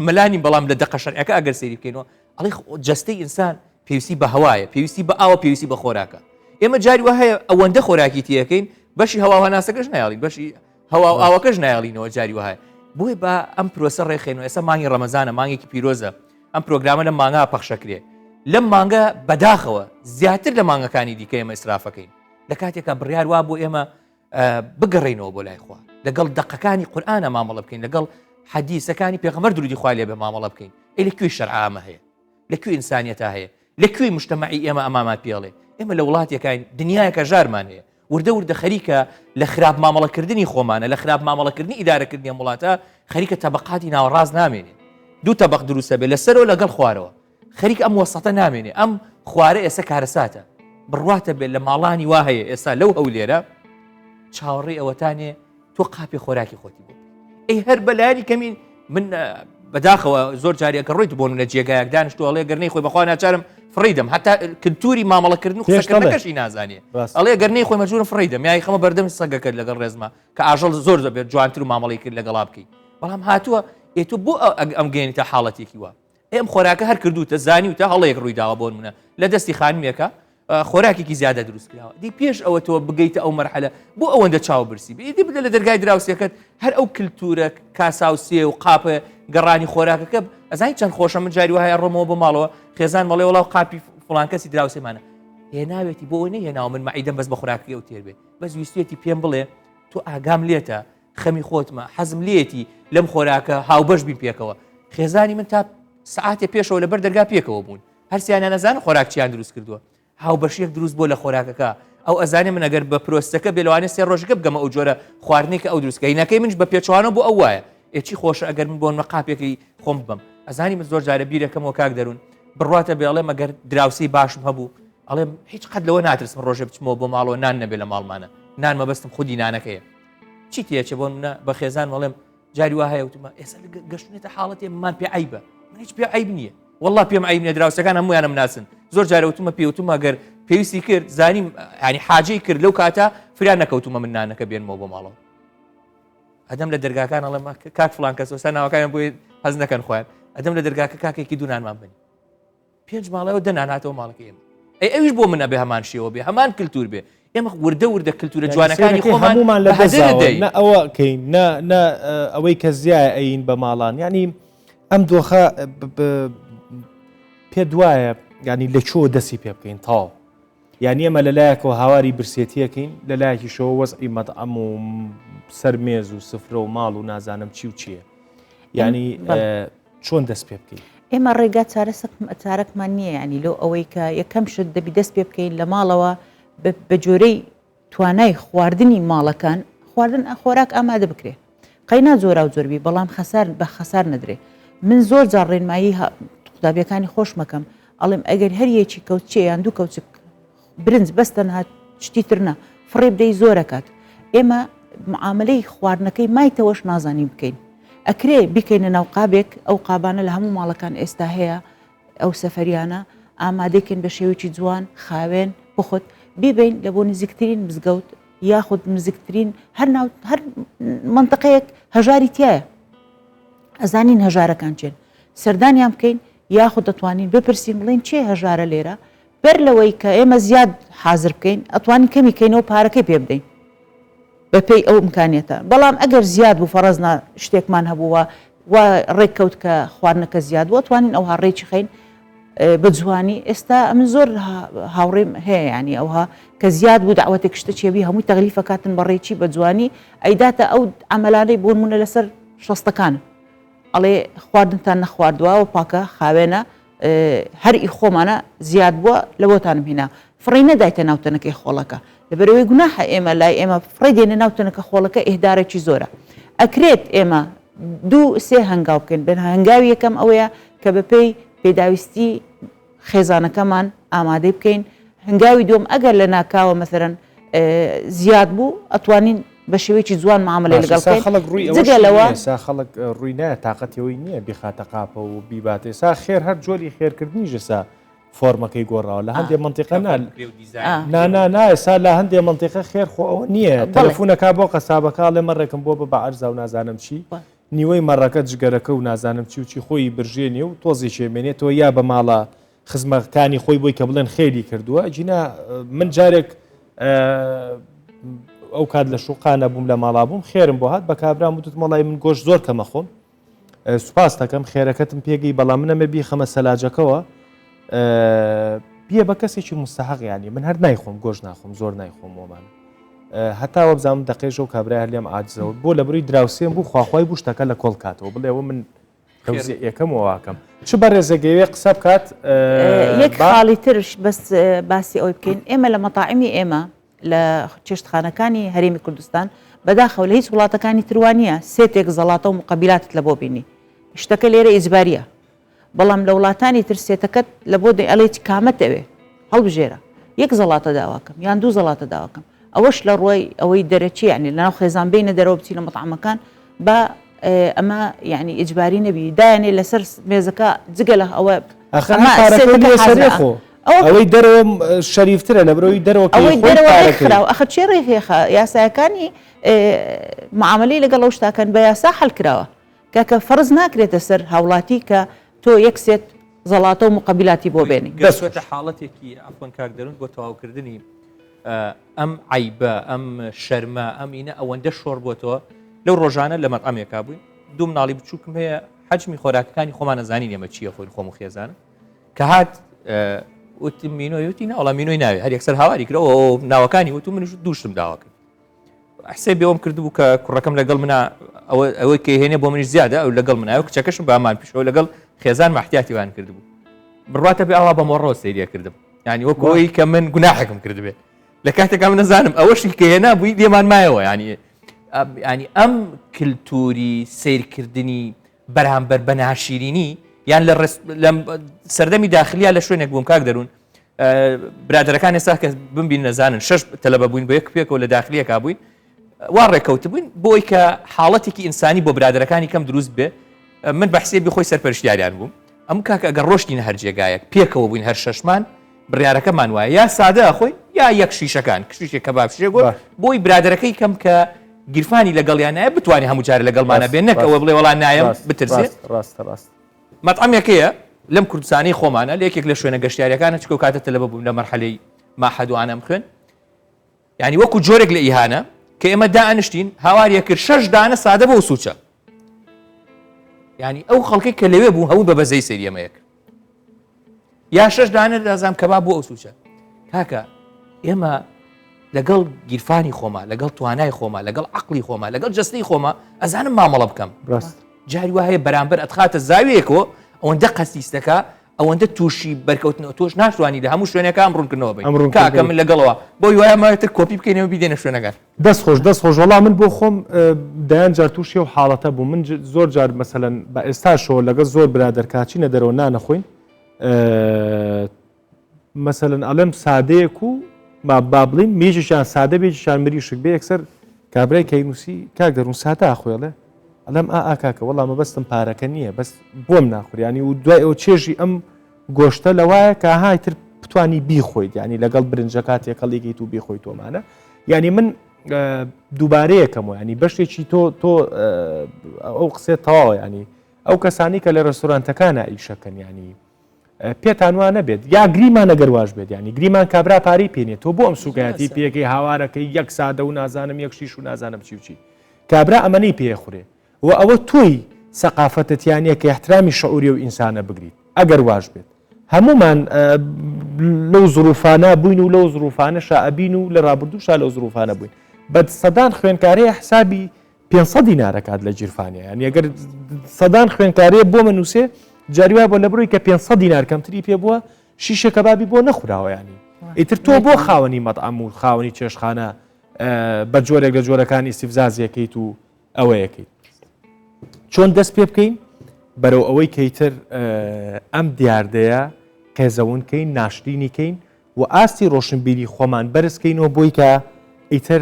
مەلانی بەڵام لە دەقە شەرعەکە ئەگەر سەیری بکەینەوە ئەڵێ جەستەی ئینسان پێویستی بە هەوایە پێویستی بە ئاوە پێویستی بە خۆراکە ئێمە جاری وە هەیە ئەوەندە خۆراکی تیەکەین بەشی هەوا هەناسەکەش نایڵین بەشی هەوا ئاوەکەش نایڵینەوە جاری وهەیە بۆی بە ئەم پرۆسە ڕێخێنەوە ئێستا مانگی ڕەمەزانە مانگێکی پیرۆزە ئەم پرۆگرامە لە مانگا پەخشەکرێ لەم مانگە بەداخەوە زیاتر لە مانگەکانی دیکە ئێمە ئیسرافەکەین لە کاتێکە بڕیار وا بۆ ئێمە بگەڕێنەوە بۆ لای خوا لەگەڵ دەقەکانی قورئانە مامەڵە بکەین لەگەڵ حەدیسەکانی پێغەمبەر درودی خوا لێ بێ مامەڵە بکەین لەکوێ شەرعامە هەیە لەکوێ ئینسانیەتە هەیە لەکوێ مجتەمەعی ئێمە ئەمامان پێڵێ ئێمە لە وڵاتێکین دنیایەکە ژارمان هەیە وردە خەریکە لە خراپ مامەڵەکردنی خۆمانە لە خراپ مامەڵەکردنی ئیدارەکردنی وڵاتە خەریکە تەبقاتی ناوەڕاز نامێنێ دوو تەبق دروستە بێ لەسەرەوە لەگەڵ خوارەوە خەریک ئەم وەسەتە نامێنێ ئەم خوارە ئێستا کارەساتە بڕواتە بێت لە ماڵانی وا هەیە ئێستا لەو هەولێرە چاوەڕێی ئەوەتانێ تۆ قاپی خۆراکی خۆتی بۆ ئەی هەر بەلایانی کەمین من بەداخەوە زۆر جارێکە ڕۆیت بۆ منە جێگایەک دانیشتوەڵێ گەرنەی خۆی بەخوا ناچارم فڕیدەم هەتا کلتوری مامەڵەکردن و قسەکردنەکەشی نازانێ ئەڵێ گەرنەی خۆی مەجبورم فڕیدەم یای خەمە بەردەم سەگەکرد لەگەڵ ڕێزمە کە ئاژەڵ زۆر دەبێت جوانتر و مامەڵی کرد لەگەڵا بکەیت بەڵام هاتووە ئێتو بۆ ئەم گەێنیتە حاڵەتێکی وە ئێم خۆراکە هەر کردوتە زانیوتە هەڵەیەک ڕوویداوە بۆ منە لە دەستی خانمێکە خۆراکێکی زیادە دروست کراوە دی پێش ئەوە تۆ بگەیتە ئەو مەرحەلە بۆ ئەوەندە چاو برسی بێتی بدە لە دەرگای دراوسەکەت هەر ئەو کلتورە کاساوسێ و قاپە گەڕانی خۆراکەکە ئەزانی چەند خۆشە من جاری وهەیە ڕۆمەوە بۆ ماڵەوە خێزان مەڵێ وڵاو قاپی فڵان کەسی دراوسێمانە هێناوێتی بۆ ئەوەی نەهێناوە من مەعیدەم بەس بە خۆراکی ئەو تێر بێ بەس ویستێتی پێم بڵێ تۆ ئاگام لێتە خەمی خۆتمە حەزم لێتی لەم خۆراکە هاوبەش بین پێکەوە خێزانی من تا سعاتێ پێشەوە لەبەر دەرگا پێکەوە بوون هەرسیانە نەزان خۆراکچیان دروست کردووە هاوبەشیەک دروست بۆ لە خۆراکەکە ئەو ئەزانێ من ئەگەر بە پرۆستەکە بێلوانێ سێ ڕۆژەکە بگەمە ئەو جۆرە خواردنێکە ئەو دروستکە هینەکەی منش بە پێچوانە بۆ ئەو وایە ئێچی خۆشە ئەگەر من بۆ قاپێکی خۆم بم ئەزانی من زۆر جارە بیرەکەمەوە کاک دەروون بڕاتە بێڵێم ئەگەر دراوسی باشم هەبوو ئەڵێم هیچ قەت لەوە ناترسم ڕۆژە بچمەوە بۆ ماڵەوە نان نەبێ لە ماڵمانە نان مەبەستم خودی نانەکەیە چی تێچێ بۆ منە بە خێزان وەڵێم جاری وا هەیە وتمە ئێستا گەشتێتە حاڵەتێ من پێ عیبە من هیچ پێ عیب نییە والله پێم عیب نییە دراوسەکان هەمویانم ناسن زۆر جارە وتمە پێوتمە گەر پێویستی کرد زانیم ینی حاجەی کرد لەو کاتە فریان نەکەوتمە من نانەکە بێنمەوە بۆ ماڵەوە ئەدەم لە دەرگاکان ئەڵێ کاک فڵان کەس وەستا ناوەکانیان بۆی هەز نەکەن خوێن ئەدەم لە دەرگاکە کاکێکی دوو نانمان بنی 5 ماڵەوە دەناناتەوە ماڵەکە ئێمە ئەویش بۆ منە بێ هەمان شێوە بێ هەمان کلتور بێ ئێمە وردە کلتورە جوانەکانی خۆمان لە دەزاوە ئەوەکەین ئەوەی کە زیایە ئەین بە ماڵان ینی ئەم دۆخە پێ دوایە ینی لە چۆ دەستی پێ بکەین تاو یعنی ئەمە لەلایەکەوە هاواری برسێتیەکەین لەلایەکی شەوە وەزعی مەطعەم و سەرمێز و سفرە و ماڵ و نازانم چی و چییە ینی چۆن دەست پێ بکەین ئێمە ڕێگا چارەکمان نییە ینی لەو ئەوەی کە یەکەم شت دەبی دەست پێ بکەین لە ماڵەوە بە جۆرەی توانای خواردنی ماڵەکان خواردن خۆراک ئامادە بکرێ قەینا زۆرا و زۆربی بەڵام بە خەسار نەدرێ من زۆر جار ڕێنمایی قوتابیەکانی خۆش مەکەم ئەڵێم ئەگەر هەر یەکی کەوتچێ یان دوو کەوچک برنج بەستەنها شتی ترنە فڕێ بدەی زۆرەکات ئێمە معاملەی خواردنەکەی مایتەوەش نازانین بکەین ئەکرێ بیکەینە ناو قابێک ئەو قابانە لە هەموو ماڵەکان ئێستا هەیە ئەو سەفەریانە ئامادەکەن بە شێوەیەکی جوان خاوێن بخۆت بیبین لە بۆ نزیکترین مزگەوت یاخود نزیکترین هەر منطقەیەک هەژاری تایە ئەزانین هەژارەکان چێن سەردانیان بکەین یاخود دەتوانین بپرسین بڵین چێ هەژارە لێرە بەر لەوەی کە ئێمە زیاد حاضر بکەین ئەتوانین کەمیکەینەوە پارەکەی پێ بدەین بەپێی ئەو ئیمکانیەتە بەڵام ئەگەر زیاد بوو فەڕەزنا شتێکمان هەبووە و ڕێککەوت کە خواردنەکە زیاد بوو ئەتوانین ئەو هاڕێکی خەین بە جوانی ئێستا ئەم زۆر هاوڕێم هەیە ینی ئەوها کە زیاد بوو داوەتێک شتە چێبی هەمووی تەغلیفە کاتن بەڕێکی بە جوانی ئەیداتە ئەو ئەمەلانەی بۆ نمونە لەسەر شەستەکان ئەڵێ خواردنتان نەخواردووە و پاکە خاوێنە هەری خۆمانە زیاد بووە لە بۆتانم هێنا فڕی نەدایتە ناوتەنەکەی خۆڵەکە لەبەرەوەی گوناحە ئێمە لای ئێمە فڕی دێنە ناوتەنەکە خۆڵەکە ئێهدارێکی زۆرە ئەکرێت ئێمە 2-3 هەنگاو بکەین بن هەنگاوی یەکەم ئەوەیە کە بەپێی پێداویستی خێزانەکەمان ئامادەی بکەین هەنگاوی دوم ئەگەر لە ناکاوە مەثەرەن زیاد بوو ئەتوانین بە شێوەیەکی جوان معاملەی لەگەڵ لەوە خەڵک ڕووی نایە تااقەتەوەی نییە بخاتە قاپە و بیباتێ سا خێر هەر جۆری خێرکردنی ژەسا فۆرمەکەی گۆڕاوە لە هەندێک منتیقە نایسا لە هەندێک منتیقە خێر خۆ ئەوە نییە تەلەفۆنەکە بۆ قەسابەکە لێ مەڕێکم بۆ بە عەرزا و نازانم چی نیوەی مەڕەکە جگەرەکە و نازانم چی و چی خۆی برژێنێ و تۆزی شێمێنێتەوە یا بە ماڵە خزمەکانی خۆی بۆی کە بڵێن خێری کردووە جینا من جارێک ئەو کات لە شوقانە بووم لە ماڵا بووم خێرم بۆ هات بە کابرام وتت مەڵای من گۆشت زۆر کەمە خۆم سوپاس دەکەم خێرەکەتم پێگەی بەڵام منەمە بی خەمە سەلاجەکەەوە بیە بە کەسێکی مستحق ینی من هەر نایخۆم گۆشت ناخۆم زۆر نایخۆم ومان هەتاوە بزانم دقێژە و کابرای هەر لێم ئاجزەوە بۆ لە بڕی دراوسێن بوو خواخوای بوو شتەکە لە کۆڵ کاتەوە بڵێەوە من یەکەم واکەم چ بە ڕێزەگەوێ قسە بکات یەک خاڵی ترش بەس باسی ئەوی بکەین ئێمە لە مەتاعیمی ئێمە لە چێشتخانەکانی هەرێمی کوردستان بەداخەوە لە هیچ وڵاتەکانی تروانیە سێتێک زەڵاتە و مقابلاتت لە بۆ بینی شتەکە لێرە ئیجباریە بەڵام لە وڵاتانی تر سێتەکەت لە بۆ ئەڵێت کامەت ئەوێ هەڵبژێرە یەک زەڵاتە داواکەم یان دوو زەڵاتە داواکەم ئەوەش لە ڕۆی ئەوەی دەرەچی ینی لەناو خێزان بینە دەرەوە بچی لە مەطعمەکان بە ئەمە یعنی ئیجباری نەبی دایانێ لەسەر مێزەکە جگە لە ئەوە ئەوەی دەرەوە شەریفترە لە بەرەوەی دەرەوە ئەخ چێ ڕێخێخە یاسایەکانی معاملەی لەگەڵ ئەو شتاکەن بە یاسا حەلکراوە کاکە فەرز ناکرێتە سەر هاوڵاتی کە تۆ یەک سێت زەڵاتە و مقابلاتی بۆ بێنی گەسوێتە حاڵەتێکی ئەفۆن کاک دەرون بۆ تەواوکردنی ئەم عیبە ئەم شەرمە ئەم ئینە ئەوەندە شۆڕ بۆ تۆ لەو ڕۆژانە لە مەطعمێکا بووین دوو مناڵی بچووکم هەیە حەجمی خۆراکەکانی خۆمان نەزانین ئێمە چییە خۆین خۆم و خێزانم کە هات وتم مینۆی وتی ناوەڵام مینۆی ناوێ هەر یەکسەر هاواری کرەوە ناوەکانی وت و منیش دووشتم داوا کرد حسێ بێوەم کردبوو کە کوڕەکەم لەگەڵ منە ئەوەی کە هێنێ بۆ منیش زیادە ئەو لەگەڵ منایە کچەکەشم بامان پیشەوە لەگەڵ خێزان مەحتیاتیوان کردبوو بڕاتە بێ ئاوا بە مۆڕۆ سەیریە کردم ینی وەکەوەی کە من گوناحێکم کردبێ لە کاتێکا من نەزانم ئەوەشی کە هێنا بووی دێمان مایەوە ینی ئەم کللتوری سیرکردنی بەرامبەر بە ناشیرینی یان لە سەردەمی داخلیا لە شوێنێک بووم کاک دەروون برادەرەکان ئێستا کە بمبین نەزانن شەش تەلەبە بووین بۆ یەک پێکەوە لە داخلیەکە بووین وا ڕێکەوت بووین بۆی کە حاڵەتێکی ئینسانی بۆ برادەرەکانی کەم دروست بێ من بە حسێبی خۆی سەرپەرشتیاریان بووم ئەم کاکە ئەگەر ڕۆشتینە هەر جێگایەک پێکەوە بووین هەر شەشمان بڕیارەکەمان وایە یا سادە ئەخۆی یا یەک شیشەکان کشتێک کە بابشێ بۆی برادەرەکەی کەم کە گیرفانی لەگەڵیان نایە بتوانانی هەموو جارە لەگەڵمانە بێن نەکەوە بڵێ وەڵام نایەم بترسێت ڕاست مەطعمێکەیە لەم کوردستانی خۆمانە لە یەکێک لە شوێنە گەشتیاریەکانە چکە کاتە تەلەبە بووم لە مەرحەلەی ماحەدوانە بخوێن یعنی وەکو جۆرێک لە ئیهانە کە ئێمە دائنشتین هاواریە کرد 6 دانە سادە بۆ سوچە یعنی ئەو خەڵکی کە لەوێ بوو هەموو بە بەزەی سەری ئێمەیەک یا 6 دانە دازام کەباب بۆ ئەو سوچە کاکە ئێمە لەگەڵ گیرفانی خۆما لەگەڵ توانای خۆما لەگەڵ عەقلی خۆما لەگەڵ جەستەی خۆما ئەزانم مامەڵە بکەم جاری وایە بەرامبەر ئەتخاتە زاویەکەوە ئەوەندە قەسیستەکە ئەوەندە تووشی بەرکەوتنەوە تۆش ناتوانانی لە هەموو شوێنەکە ئەمڕوونکردنەوە بین کاکە من لەگەڵەوە بۆی وایە ماوێتر کۆپی بکەینەوە بیدێنە شوێنەکان دەست خۆش وەڵام من بۆ خۆم دایان جار تووشی و حاڵەتە بوو من زۆر جار مەسەلەن بە ئێستاشەوە لەگەڵ زۆر برادەرکاچینە دەرەوە نانەخۆین مەسەلەن ئەڵێم سادەیەک و با بڵین مێژیشان سادە بێژیشان مریشک بێ یەکسەر کابرای کەینوسی کاک دەروون ساتە ئاخۆێڵێ ئەلەم ئاکاکە وەڵام مەبەستم پارەکە نییە بەس بۆم ناخوریانی و دوای ئەو چێژی ئەم گۆشتە لەوایە کە هایتر بتانی بیخۆیت ینی لەگەڵ برنجە کاتێک کەڵێکی تو بیخۆی تۆمانە یعنی من دووبارەیەکەم و ینی بەشێکی تۆ ئەو قسێت تەواوە ینی ئەو کەسانی کە لە ڕێستۆرانتەکانە ئیشەکەن ینی پێتان وانە بێت یا گریمان ئەگەر واش بێت ینی گریمان کابرا پاری پێنێت تۆ بۆ ئەم سوگایەتی پێەکەی هاوارەکەی یەک سادە و نازانم یەک شیش و نازانم چی کابرا ئەمەنەی پێخورێ و ئەوە توی سەقافەتەتیانە کە احترامی شعوری و ئینسانە بگریت ئەگەر واش بێت هەمومان لەو زروفانە بووین و لەو زروفانە شائبین و لە ڕابردووشا لەو زروفانە بووین بە سەدان خوێنکارەیە حسابی 500 دینارەکات لە جیرفانیە ینی ئەگەر سەدان خوێنکارەیە بۆ منووسێ جاریوا بۆ لە بڕۆی کە 500 دینار کەمتری پێ بووە شیشە کەبابی بۆ نەخوراوە ینی ئیتر تۆ بۆ خاوەنی مەطعەم و خاوەنی چێشخانە بە جۆرێک لە جۆرەکانی استیفزازیەکەیت و ئەوەیەکەیت چۆن دەست پێ بکەین بەرەو ئەوەی کەیتر ئەم دیاردەیە قێزەونکەین ناشرینیکەین و ئاستی ڕۆشنبیری خۆمان بەرزکەینەوە بۆی کە ئیتر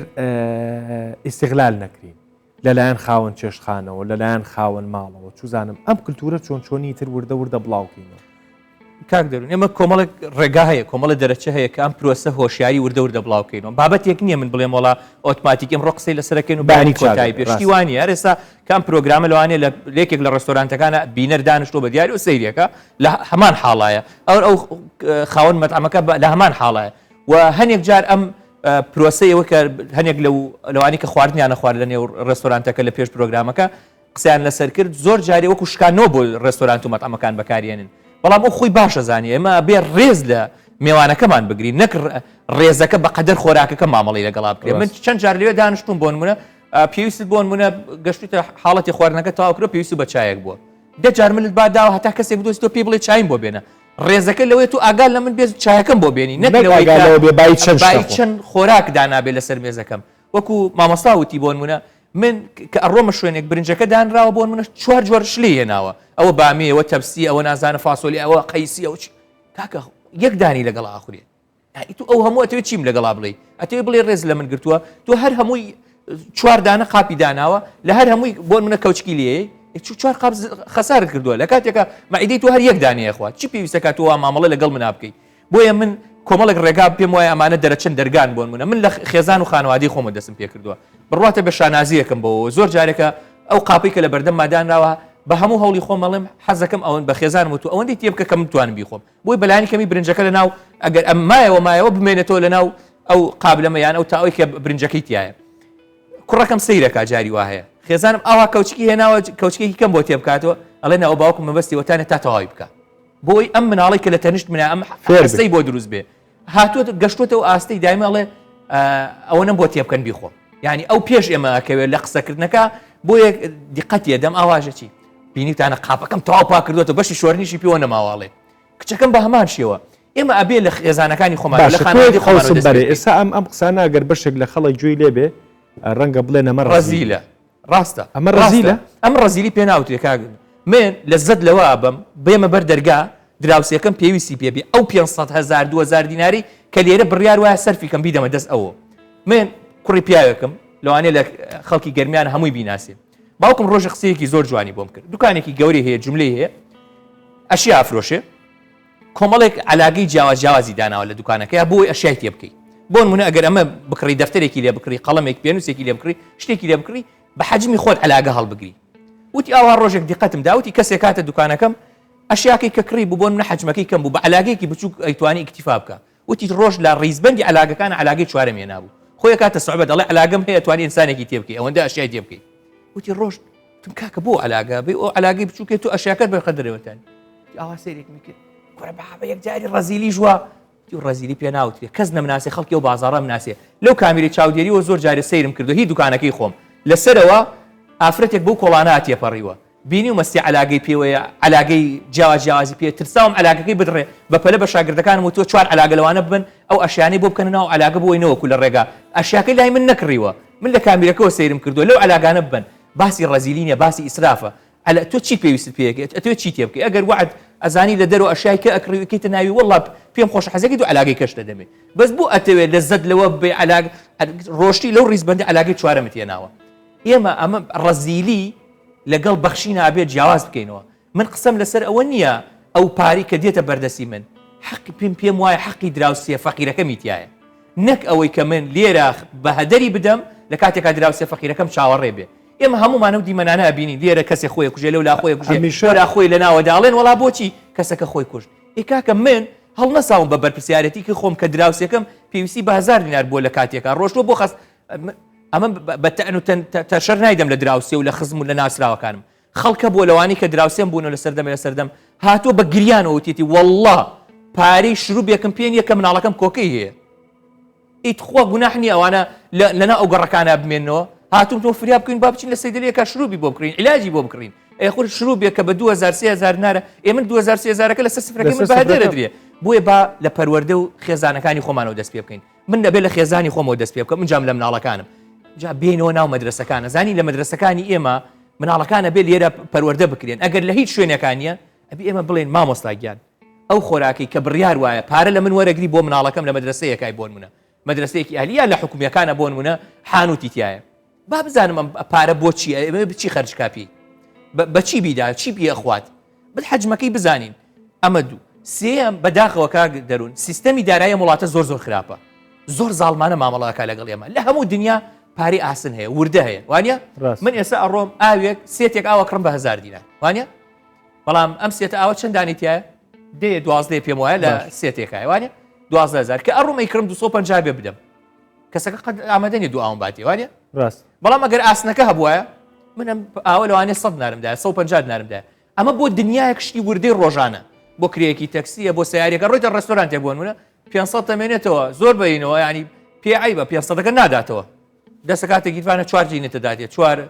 ئیستیغلال نەکرین لەلایەن خاوەن چێشخانەوە لەلایەن خاوەن ماڵەوە چوزانم ئەم کللتورە چۆن چۆنی تر وردە بڵاوکەینەوە کاک دەرون ئێمە کۆمەڵێک ڕێگا هەیە کۆمەڵە دەرەچە هەیە کە ئەم پرۆسە هۆشیاری وردە بڵاوکەینەوە بابەتێک نییە من بڵێم وڵا ئۆتۆماتیک ئەم ڕۆقسەی لەسەرەکەین و بانی کۆتایی پێشتیوانی هەرێستا کام پرۆگرامە لەوانێ لە لێکێک لە ڕێستۆرانتەکانە بینەر دانیشتۆ بە دیاری و سەیرێکە لە هەمان حاڵایە ئەو خاوەن مەتعەمەکە لە هەمان حاڵایە و هەنێک جار ئەم پرۆسەیەوە کە هەنێک لەوانی کە خواردنیانە خوارد لە نێو ڕێستۆرانتەکە لە پێش پرۆگرامەکە قسەیان لەسەر کرد زۆر جارێ وەکو شکانەوە بۆ ڕێستۆرانت و مەتعەمەکان بەکارێنن بەڵام ئەو خۆی باشە زانانی ئێمە بێ ڕێز لە میێوانەکەمان بگرین نەک ڕێزەکە بەقەدەر خۆراکەکە مامەڵی لەگەڵا بکرێت من چەند جار لێوێ دانیشتوم بۆ نمونە پێویست بۆ نمونە گەشتیتە حاڵەتی خواردنەکە تاواکرۆ پێویست بە چایەک بووە دە جار منت باداوە هەتا کەسێک بدۆست تۆ پێی بڵێ چایم بۆ بێنە ڕێزەکە لەوەی تو ئاگال لە من بێز چایەکەم بۆ بێنی نەکەوەی چەند خۆراک دانابێت لەسەر مێزەکەم وەکو مامۆستا وتی بۆ نمونە من کە ئەڕۆمە شوێنێک برنجەکە دانراوە بۆ منە چوار جۆر شلی هێناوە ئەوە بامی ئەوە تەبسی ئەوە نازانە فاسۆلی ئەوە قەیسی ئەو کاکە یەک دانی لەگەڵ ئاخورێ تو ئەو هەموو ئەتەوێت چیم لەگەڵا بڵێ ئەتەوێت بڵێ ڕێز لە من گرتووە تو هەر هەمووی چوار دانە قاپی داناوە لە هەر هەمووی بۆ منە کەوچکی لێ چوار قاپ خەسارت کردووە لە کاتێکە مەعیدەی تو هەر یەک دانەیە خوات چی پێویستەکە تۆ مامەڵە لەگەڵ منا بکەیت بۆیە من کۆمەڵێک ڕێگا پێم وایە ئەمانە دەرەچەند دەرگان بۆن منە من لە خێزان و خانوادی خۆمە دەستم پێ کردووە بڕاتە بە شانازیەکەم بۆ زۆر جارێکە ئەو قاپی کە لە بەردەم مادانراوە بە هەموو هەوڵی خۆم مەڵێم حەزەکەم ئەوەن بە خێزانم و تو ئەوەندەی تێ بکە کە من توانم بیخۆم بۆی بەلایانی کەمی برنجەکە لە ناو ئەگەر ئەم مایەوە بمێنێتەوە لە ناو ئەو قابلەمەیان ئەو تاوەی کە برنجەکەی تایە کوڕەکەم سەیرەکە جاری وا هەیە خێزانم ئاوا کەوچکی هێناوە کەوچکێکی کەم بۆ تێ بکاتەوە ئەڵێ ناو باوکم مەبەستیوەتانە تا تەواوی بکە بۆی ئەم مناڵی کە لە تەنیشت منە ئەم هەستەی بۆ دروست بێ هاتووە گەشتوتەوە ئاستەی دایمە ئەڵێ ئەوەنم بۆ تێ بکەن بیخۆم یعنی ئەو پێش ئێمە ئەکەوێت لە قسەکردنەکە بۆ یەک دیقەتیە دەم ئاواژە چی بینیتانە قاپەکەم تەواو پاک کردوەوە بەشی شۆرنیشی پێوە نەماواڵێ کچەکەم بە هەمان شێوە ئێمە ئەبێ لە خێزانەکانی خۆمان لە خانەوادی خۆمان بەرێ ئێستا ئەم قسانە ئەگەر بەشێک لە خەڵک گوێی لێبێ ڕەنگە بڵێ نەمە ڕەزیلە ڕاستە ئەمە ڕەزیلە ئەم ڕەزیلی پێ ناوتێ کاگن من لەزەت لەوە بم بێمە بەر دەرگا دراوسەکەم پێویستی پێبێ ئەو 500,000 2000 دیناری کە لێرە بڕیار وایە سەرفیکەم بیدەمە دەست ئەوە من کوڕی پیاوێکم لەوانەیە لە خەڵکی گەرمیان هەمووی بیناسێ باوکم ڕۆژە قسەیەکی زۆر جوانی بۆم کرد دوکانێکی گەوری هەیە جملەی هەیە ئەشیا ئافرۆشێ کۆمەڵێک علاگەی جیاوازی داناوە لە دوکانەکەی بۆی ئەشیای تێ بکەیت بۆ نمونە ئەگەر ئەمە بکڕی دەفتەرێکی لێ بکڕی قەڵەمێک پێنووسێکی لێ بکڕی شتێکی لێ بکڕی بە حەجمی خۆت علاگە هەڵبگری وتی ئاوا ڕۆژێک دیقەتم داوتی کەسێک کاتە دوکانەکەم ئەشیاکەی کە کڕی بوو بۆ منە حەجمەکەی کەم بوو بە علاگەیەکی بچووک ئەیتوانی ئیکتیفا بکە وتی ڕۆژ لە ڕیزبەندی علاگەکان علاگەی چوارەم هێنابوو خۆی کاتە سوعبە دەڵێ علاگەم هەیە توانی ئینسانێکی تێ بکەی ئەوەندە ئەشیای تێ بکەی وتی ڕۆژ تم کاکە بۆ علاگە بێ ئەو علاگەی بچووکێت تو ئەشیاکەت بە قەدرەوەتانی ئاوا سەیرێکمی کرد کوڕە بەحەبە یەک جاری ڕەزیلی ژوا ڕەزیلی پێ ناوتێ کەس نەمناسێ خەڵکی و بازاڕە مناسێ لەو کامیری چاودێریەوە زۆر جارێ سەیرم کردو هی دوکانەکەی خۆم لەسەرەوە ئافرەتێک بەو کۆڵانە تێپەڕیوە بینی و مەستی علاگەی پێوەیە علاگەی جیاوازی پێ ترساوم علاگەکەی بدڕێ بەپەلە بە شاگردەکانم و تۆ چوار علاگە لەوانە ببن ئەو ئەشیانەی بۆ بکەن ناو علاگە بۆینەوەکو لە ڕێگا ئەشیاکەی لای من نەکڕیوە من لە کامیرەکەەوە سەیرم کردو لەو علاگانە ببن باسی ڕەزیلینە باسی ئیسرافە تۆ چی پێویست پێکێت ئەتوێت چی تێ بکەی ئەگەر وعد ئەزانی لە دەرەوە ئەشیای کە ئەکڕیوەکەیتە ناوی وەڵڵا پێم خۆش حەزەکەی دو علاگەی کەشتە دەمێ بەس بوو ئەتەوێت لەزەت لەوە بێ علاگ ڕۆشتی لەو ڕیزبەندی علاگەی چوارەمت هێناوە ئێمە ئەمە ڕەزیلی لەگەڵ بەخشی نابێت جیاواز بکەینەوە من قسەم لەسەر ئەوە نییە ئەو پاری کە دێتە بەردەسی من حەقی پێم وایە حەقی دراوسێ فەقیرەکەمی تایە نەک ئەوەی کە من لێرە بە هەدەری بدەم لە کاتێکا دراوسێ فەقیرەکەم چاوەڕێ بێ ئێمە هەمومانە و دیمەنانە ئەبینی لێرە کەسێ خۆی کوژێ لەو لا خۆی کوژێ خۆی لە ناوە داڵێن وڵا بۆچی کەسەکە خۆی کوشت ئێکاکە من هەڵ نەساوم بە بەرپرسیارەتی کە خۆم کە دراوسێکم پێویستی بە 1000 دینار بۆ لە کاتێکا ڕۆژتوە بۆ خەست ئەمە بەتەن و تەشەر نایدەم لە دراوسێ و لە خزم و لە ناسراوەکانم خەڵکە بۆ لەوانی کە دراوسێم بوون و لە سەردەم هاتووە بە گریانەوە تێتی وەڵڵا پارەی شروبێکم پێ نییە کە مناڵەکەم کۆکەی هەیە ئیت خۆ گوناحنی ئەوانە لەنا ئەو گەڕەکانە بمێنەوە هاتووم تۆ فریا بکەین با بچین لە سەیدەرێکە شروبی بۆ بکڕین علاجی بۆ بکڕین ئەی خۆ شروبێک کە بە 2000 نارە ئێمە 2000 لە سەرفەکەی من بەهدەرە درێ بۆیە با لە پەروەردە و خێزانەکانی خۆمانەوە دەست پێ بکەین من دەبێت لە خێزانی خۆمەوە دەست پێ بکەم منجام لە مناڵەکانم جا بێنەوە ناو مەدرسەکانە زانی لە مەدرسەکانی ئێمە مناڵەکانە بێت لێرە پەروەردە بکرێن ئەگەر لە هیچ شوێنەکانیە ئەبی ئێمە بڵێن مامۆستاگیان ئەو خۆراکی کە بڕیار وایە پارە لە من وەرەگری بۆ مناڵەکەم لە مەدرسەیەکای بۆن منە مەدرسەیەکی ئەهلیە لە حکومیەکانە بۆن منە حانوتی تایە با بزانم پارە بۆچی بچی خەرج کاپی بەچی بیدا چی پێ ئەخوات بە حەجمەکەی بزانین ئەمە دوو سێم بەداخەوە کاک دەروون سیستەمی دارایی وڵاتە زۆر خراپە زۆر زاڵمانە مامەڵاکە لەگەڵ ئێمە لە هەموو دنیا پارەی ئاسن هەیە وردە هەیە وانە من ئێستا ئەڕۆم ئاوێک سێتێک ئاوە کڕم بە 1000 دینار وانە بەڵام ئەم سێتە ئاوە چەند دانیتیایە دێ 12 پێم وایە لە سێتێکای وانە 12000 کە ئەڕۆمەی کڕم 250 بێ بدەم کەسەکە قەت ئامادەنی دو ئاوم باتی وانە ڕاست بەڵام ئەگەر ئاسنەکە هەبووە منم ئاوە لەوانێ 100 نارمدا 150 نارمدا ئەمە بۆ دنیایەک شتی وردەی ڕۆژانە بۆ کرێکی تەکسیە بۆ سیارێکە ڕۆیتە ڕێستۆرانتێک بوونە 500 تەمێنێتەوە زۆر بەینەوە ینی پێعی بە 500ەکە ناداتەوە دەسەکاتێکی توانە 4 جینێتە داتێ 4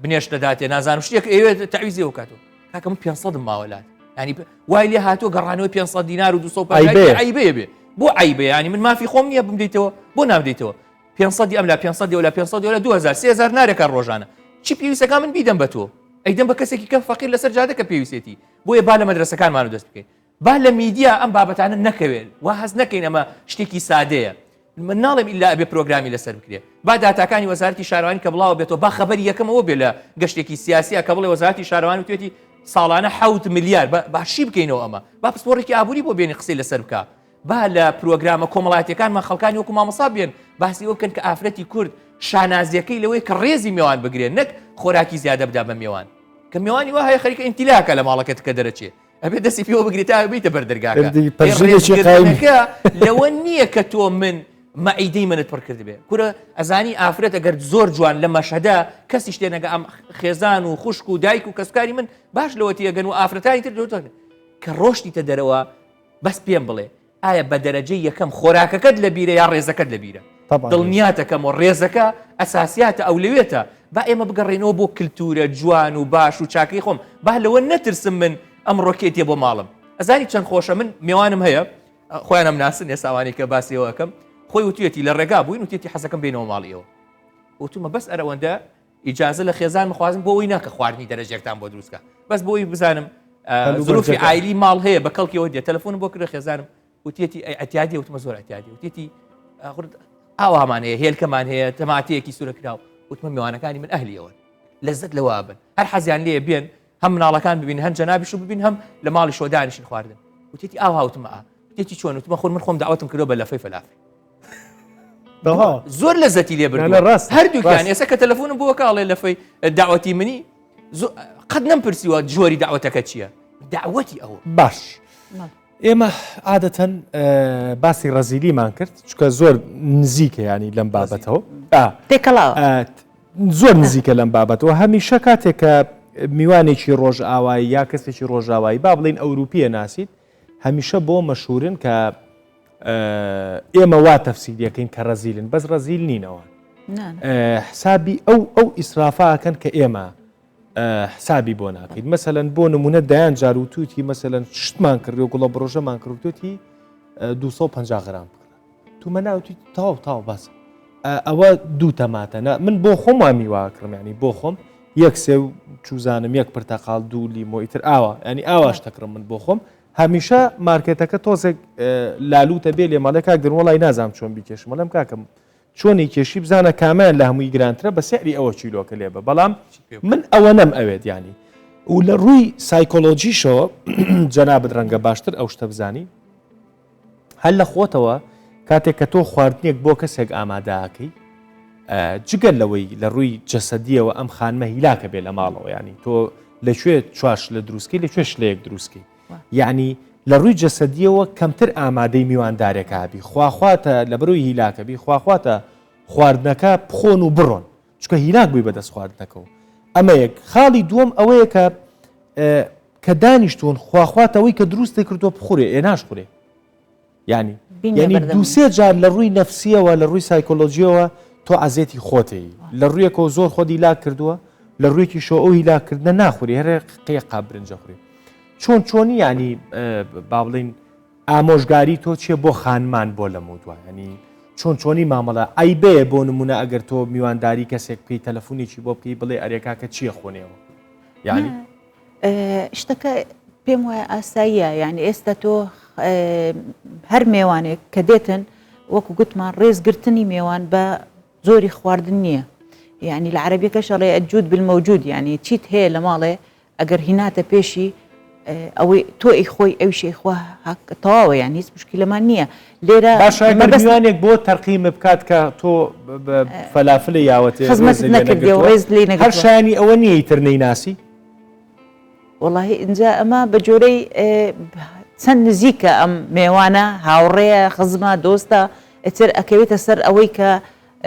بنێشتە داتێ نازانم شتێک ئەوێت تعویزی وکاتەوە کاکەم 500 ماوەلات ینی وای لێ هاتووە گەڕانەوەی 500 دینار و 250 عیبێ بێ بۆ عیبێ ینی من مافی خۆم نییە بمدەیتەوە بۆ نامدەیتەوە 500 ئەم لە 500 ولا 500 ولا 2000 3000 نارێکە ڕۆژانە چی پێویستەکە من بیدەم بە تۆ ئەیدەم بە کەسێکی کە فەقیر لەسەر جادەکە پێویستێتی بۆیە با لە مەدرسەکانمان دەست بکەین با لە میدیا ئەم بابەتانە نەکەوێت وا هەز نەکەین ئەمە شتێکی سادەیە من ناڵێم ئیلا ئەبێ پرۆگرامی لەسەر بکرێ با داتاکانی وەزارەتی شارەوانی کە بڵاو بێتەوە با خەبەری یەکەمەوە بێ لە گەشتێکی سیاسیە کە بڵێ وەزارەتی شارەوانی توێتی ساڵانە 7 ملیار باشی بکەینەوە ئەمە با پسپۆڕێکی ئابووری بۆ بێنی قسەی لەسەر بکە با لە پرۆگرامە کۆمەڵایەتەکانمان خەڵکانی وەکو مامۆستا بێن باسی ئەو بکەن کە ئافرەتی کورد شانازیەکەی لەوەی کە ڕێزی میێوان بگرێن نەک خۆراکی زیادە بدا بە میێوان کە میێوانی وایە خەریکە ئینتیلاکە لە ماڵەکەت کە دەرەچێ ئەبێ دەستی پێوە بگریت تا بیتە بەردەرگاکە لەوە نییە کە تۆ من مەعیدەی منت پڕ کرد بێ کورە ئەزانی ئافرەت ئەگەر زۆر جوان لە مەشهەدا کەسی شتێنەگە ئەم خێزان و خوشک و دایک و کەسکاری من باش لەوەتی ئەگەن و ئافرەتانی تر کە ڕۆشتیتە دەرەوە بەس پێم بڵێ ئایا بە دەرەجەی یەکەم خۆراکەکەت لە بیرە یا ڕێزەکەت لە بیرە دڵنیاتەکەم و ڕێزەکە ئەساسیاتە ئەو لەوێتە با ئێمە بگەڕێنەوە بۆ کللتورە جوان و باش و چاکەی خۆم با لەوە نەترسم من ئەم ڕۆکێتیە بۆ ماڵم ئەزانی چەند خۆشە من میوانم هەیە خۆیانم ناسن ێساوانی کە باسیەوەکەم خۆی وتوێتی لە ڕێگا بووین وتێتی حەزەکەم بینەوە ماڵیەوە وتومە بەس ئەرەوەندە ئیجازە لە خێزان مخوازم بۆ ئەوی ناکە خواردنی دەرەجێکتان بۆ دروستکە بەس بۆی بزانم زروفی عایلی ماڵ هەیە بە کەڵکیەوە دێ تەلەفۆنم بۆ کرد خێزانم وتێتی ئەتیادی وتمە زۆر ئەتیادی وتێتی ئاوامان هەیە هێلکەمان هەیە تەماتەیەکی سوورە کراو وتمە میوانەکانی من ئەهلیەوە لەزت لەوە بن هەر حەزیان لێ بێن هەم مناڵەکان ببین هەن جەنابیش و ببین هەم لە ماڵی شۆدانیشن خواردن وتێتی ئاوا هاوتمە وتێتی چۆن وتمە خۆن من خۆم داوەتم کردەوە بە لەفەی فەلافی زۆر لەزەتی لێ بردووە هەردووکیان ئێستا کە تەلەفۆنم بۆ کاڵێ لەفەی داوەتی منی قەت نەمپرسیوە جۆری داوەتەکە چییە داوەتی ئەوە باش ئێمە عادەتەن باسی ڕەزیلیمان کرد چکە زۆر نزیکە ینی لەم بابەتەوە تێکەڵاوە زۆر نزیکە لەم بابەتەوە هەمیشە کاتێک کە میوانێکی ڕۆژئاوایی یا کەسێکی ڕۆژئاوایی با بڵین ئەوروپیە ناسیت هەمیشە بۆ مەشهورن کە ئێمە وا تەفسیریەکەین کە ڕەزیلن بەس ڕەزیل نینەوە حسابی ئەو ئیسرافاکەن کە ئێمە حسابی بۆ ناکەیت مەسەلەن بۆ نمونە دایان جار و تووتی مەسەلەن شتمان کردی و گوڵە بڕۆژەمان کردوتی 250 غرام بکڕە تومە ناوتی تاو باس ئەوە دوو تەماتە من بۆ خۆم وا میواکڕم ینی بۆ خۆم یەک سێ و چوزانم یەک پرتەقاڵ دوو لیمۆیتر ئاوە ینی ئاواش دەکڕم من بۆ خۆم هەمیشە مارکێتەکە تۆزێک لالوتە بێ لێ ماڵێک کاک دەوڵی نازام چۆن بیکێشم مەڵم کاکەم چۆنی کێشی بزانە کامیان لە هەمووی گرانترە بە سێری ئەوە چیلۆکە لێ بە بەڵام من ئەوە نەم ئەوێت ینی و لە ڕووی سایکۆلۆجیشەوە جەنابەت ڕەنگە باشتر ئەو شتە بزانی هەر لە خۆتەوە کاتێک کە تۆ خواردنێک بۆ کەسێک ئامادەکەی جگەل لەوەی لە ڕووی جەسەدیەوە ئەم خانمە هیلاکە بێ لە ماڵەوە ینی تۆ لەکوێ چواش لە دروستکەی لەکوێ شلەیەک دروستکەی یعنی لە ڕووی جەسەدیەوە کەمتر ئامادەی میواندارێکە بی خواخواتە لە بەرۆی هیلاکەبی خواخواتە خواردنەکە بخۆن و بڕۆن چکە هیلاک بووی بەدەست خواردنەکەەوە ئەمە یەک خاڵی دووەم ئەوەیە کە دانیشتون خواخواتەوەی کە دروستی کردووە بخورێ ئێ ناشخورێ ینی دووسێ جار لە ڕووی نەفسیەوە لە ڕووی سایکۆلۆژیەوە تۆ عزێتی خۆتەی لە ڕوویەکەەوە زۆر خۆی لاک کردووە لە ڕوویەکی شۆ ئەو هیلاکردنە ناخوری هەرێ قەیەقا برنجە خوری چۆنی ینی با بڵین ئامۆژگاری تۆ چیە بۆ خانمان بۆ لە مودووە ینی چۆنی مامەڵە ئەیبەیە بۆ نمونە ئەگەر تۆ میوانداری کەسێک بکەی تەلەفۆنێکی بۆ بکەی بڵێ ئەرێکاکە چییە خۆنێەوە ینی شتەکە پێم وایە ئاساییە یعنی ئێستا تۆ هەر میێوانێک کە دێتن وەکو گوتمان ڕێزگرتنی میێوان بە زۆری خواردن نییە یعنی لە عەرەبیەکە شەڵێ ئەجود بالمەوجود یعنی چیت هەیە لە ماڵێ ئەگەر هیناتە پێشی ئەوەی تۆی خۆی ئەوشی خوا تەواوە یان هیچ مشکلەمان نییە لێرە باشگەرمیوانێک بۆ تەرقیمە بکات کە تۆ فەلافل یاوەتێ خزمەت نەکردێ ڕێز لێ نەگەڕێ هەر شایانی ئەوە نییە ئیتر نەیناسی وەڵاهی اینجا ئەمە بە جۆرەی چەند نزیکە ئەم میێوانە هاوڕێیە خزمە دۆستە ئەتر ئەکەوێتە سەر ئەوەی کە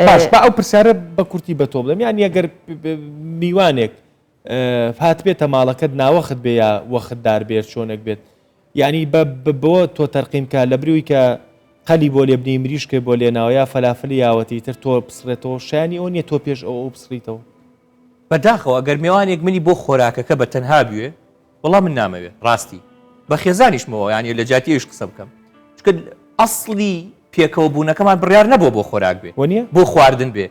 باش با ئەو پرسیارە بە کورتی بە تۆ بڵێم یان ئەگەر میوانێک هات بێتە ماڵەکەت ناوەخت بێ یا وەختدار بێت چۆنێک بێت یعنی بۆ تۆ تەرقیمکە لە بروی کە قەلی بۆ لێ بنی مریشکێ بۆ لێناوە یا فەلافلی یاوەتی تر تۆ پسڕێتەوە شایانی ئەو نیە تۆ پێش ئەو بسڕیتەوە بەداخەوە ئەگەر میوانێک منی بۆ خۆراکەکە بە تەنها بوێ وەڵام من نامەوێت ڕاستی بە خێزانیشمەوە یانی لە جاتیش قسە بکەم چکە ئەسڵی پێکەوە بوونەکەمان بڕیار نەبوو بۆ خۆراک بێ وە نیە بۆ خواردن بێ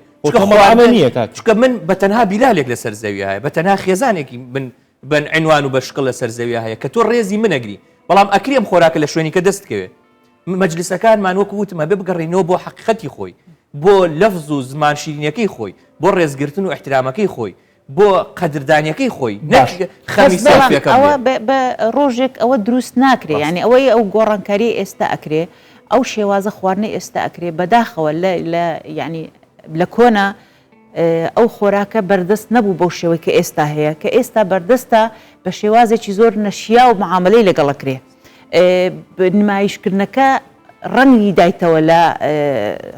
نییە چکە من بە تەنها بیلالێک لەسەر زەوی هەیە بە تەنها خێزانێکی من بن عنوان و بە شقل لەسەر زەوی هەیە کە تۆ ڕێزی منەگری بەڵام ئەکرێم خۆراکە لە شوێنی کە دەستکەوێت مەجلیسەکانمان وەکو وتمە بێ بگەڕێنەوە بۆ حەقیقەتی خۆی بۆ لەفز و زمان شیرینەکەی خۆی بۆ ڕێزگرتن و احترامەکەی خۆی بۆ قەدردانیەکەی خۆی ئەوە بە ڕۆژێک ئەوە دروست ناکرێ ینی ئەوەی ئەو گۆڕانکاری ئێستا ئەکرێ ئەو شێوازە خواردنی ئێستا ئەکرێ بەداخەوە لە ینی لە کۆنا ئەو خۆراکە بەردەست نەبوو بەو شێوەی کە ئێستا هەیە کە ئێستا بەردەستە بە شێوازێکی زۆر نەشیا و معاملەی لەگەڵەکرێ نمایشکردنەکە ڕەنگی دایتەوە لە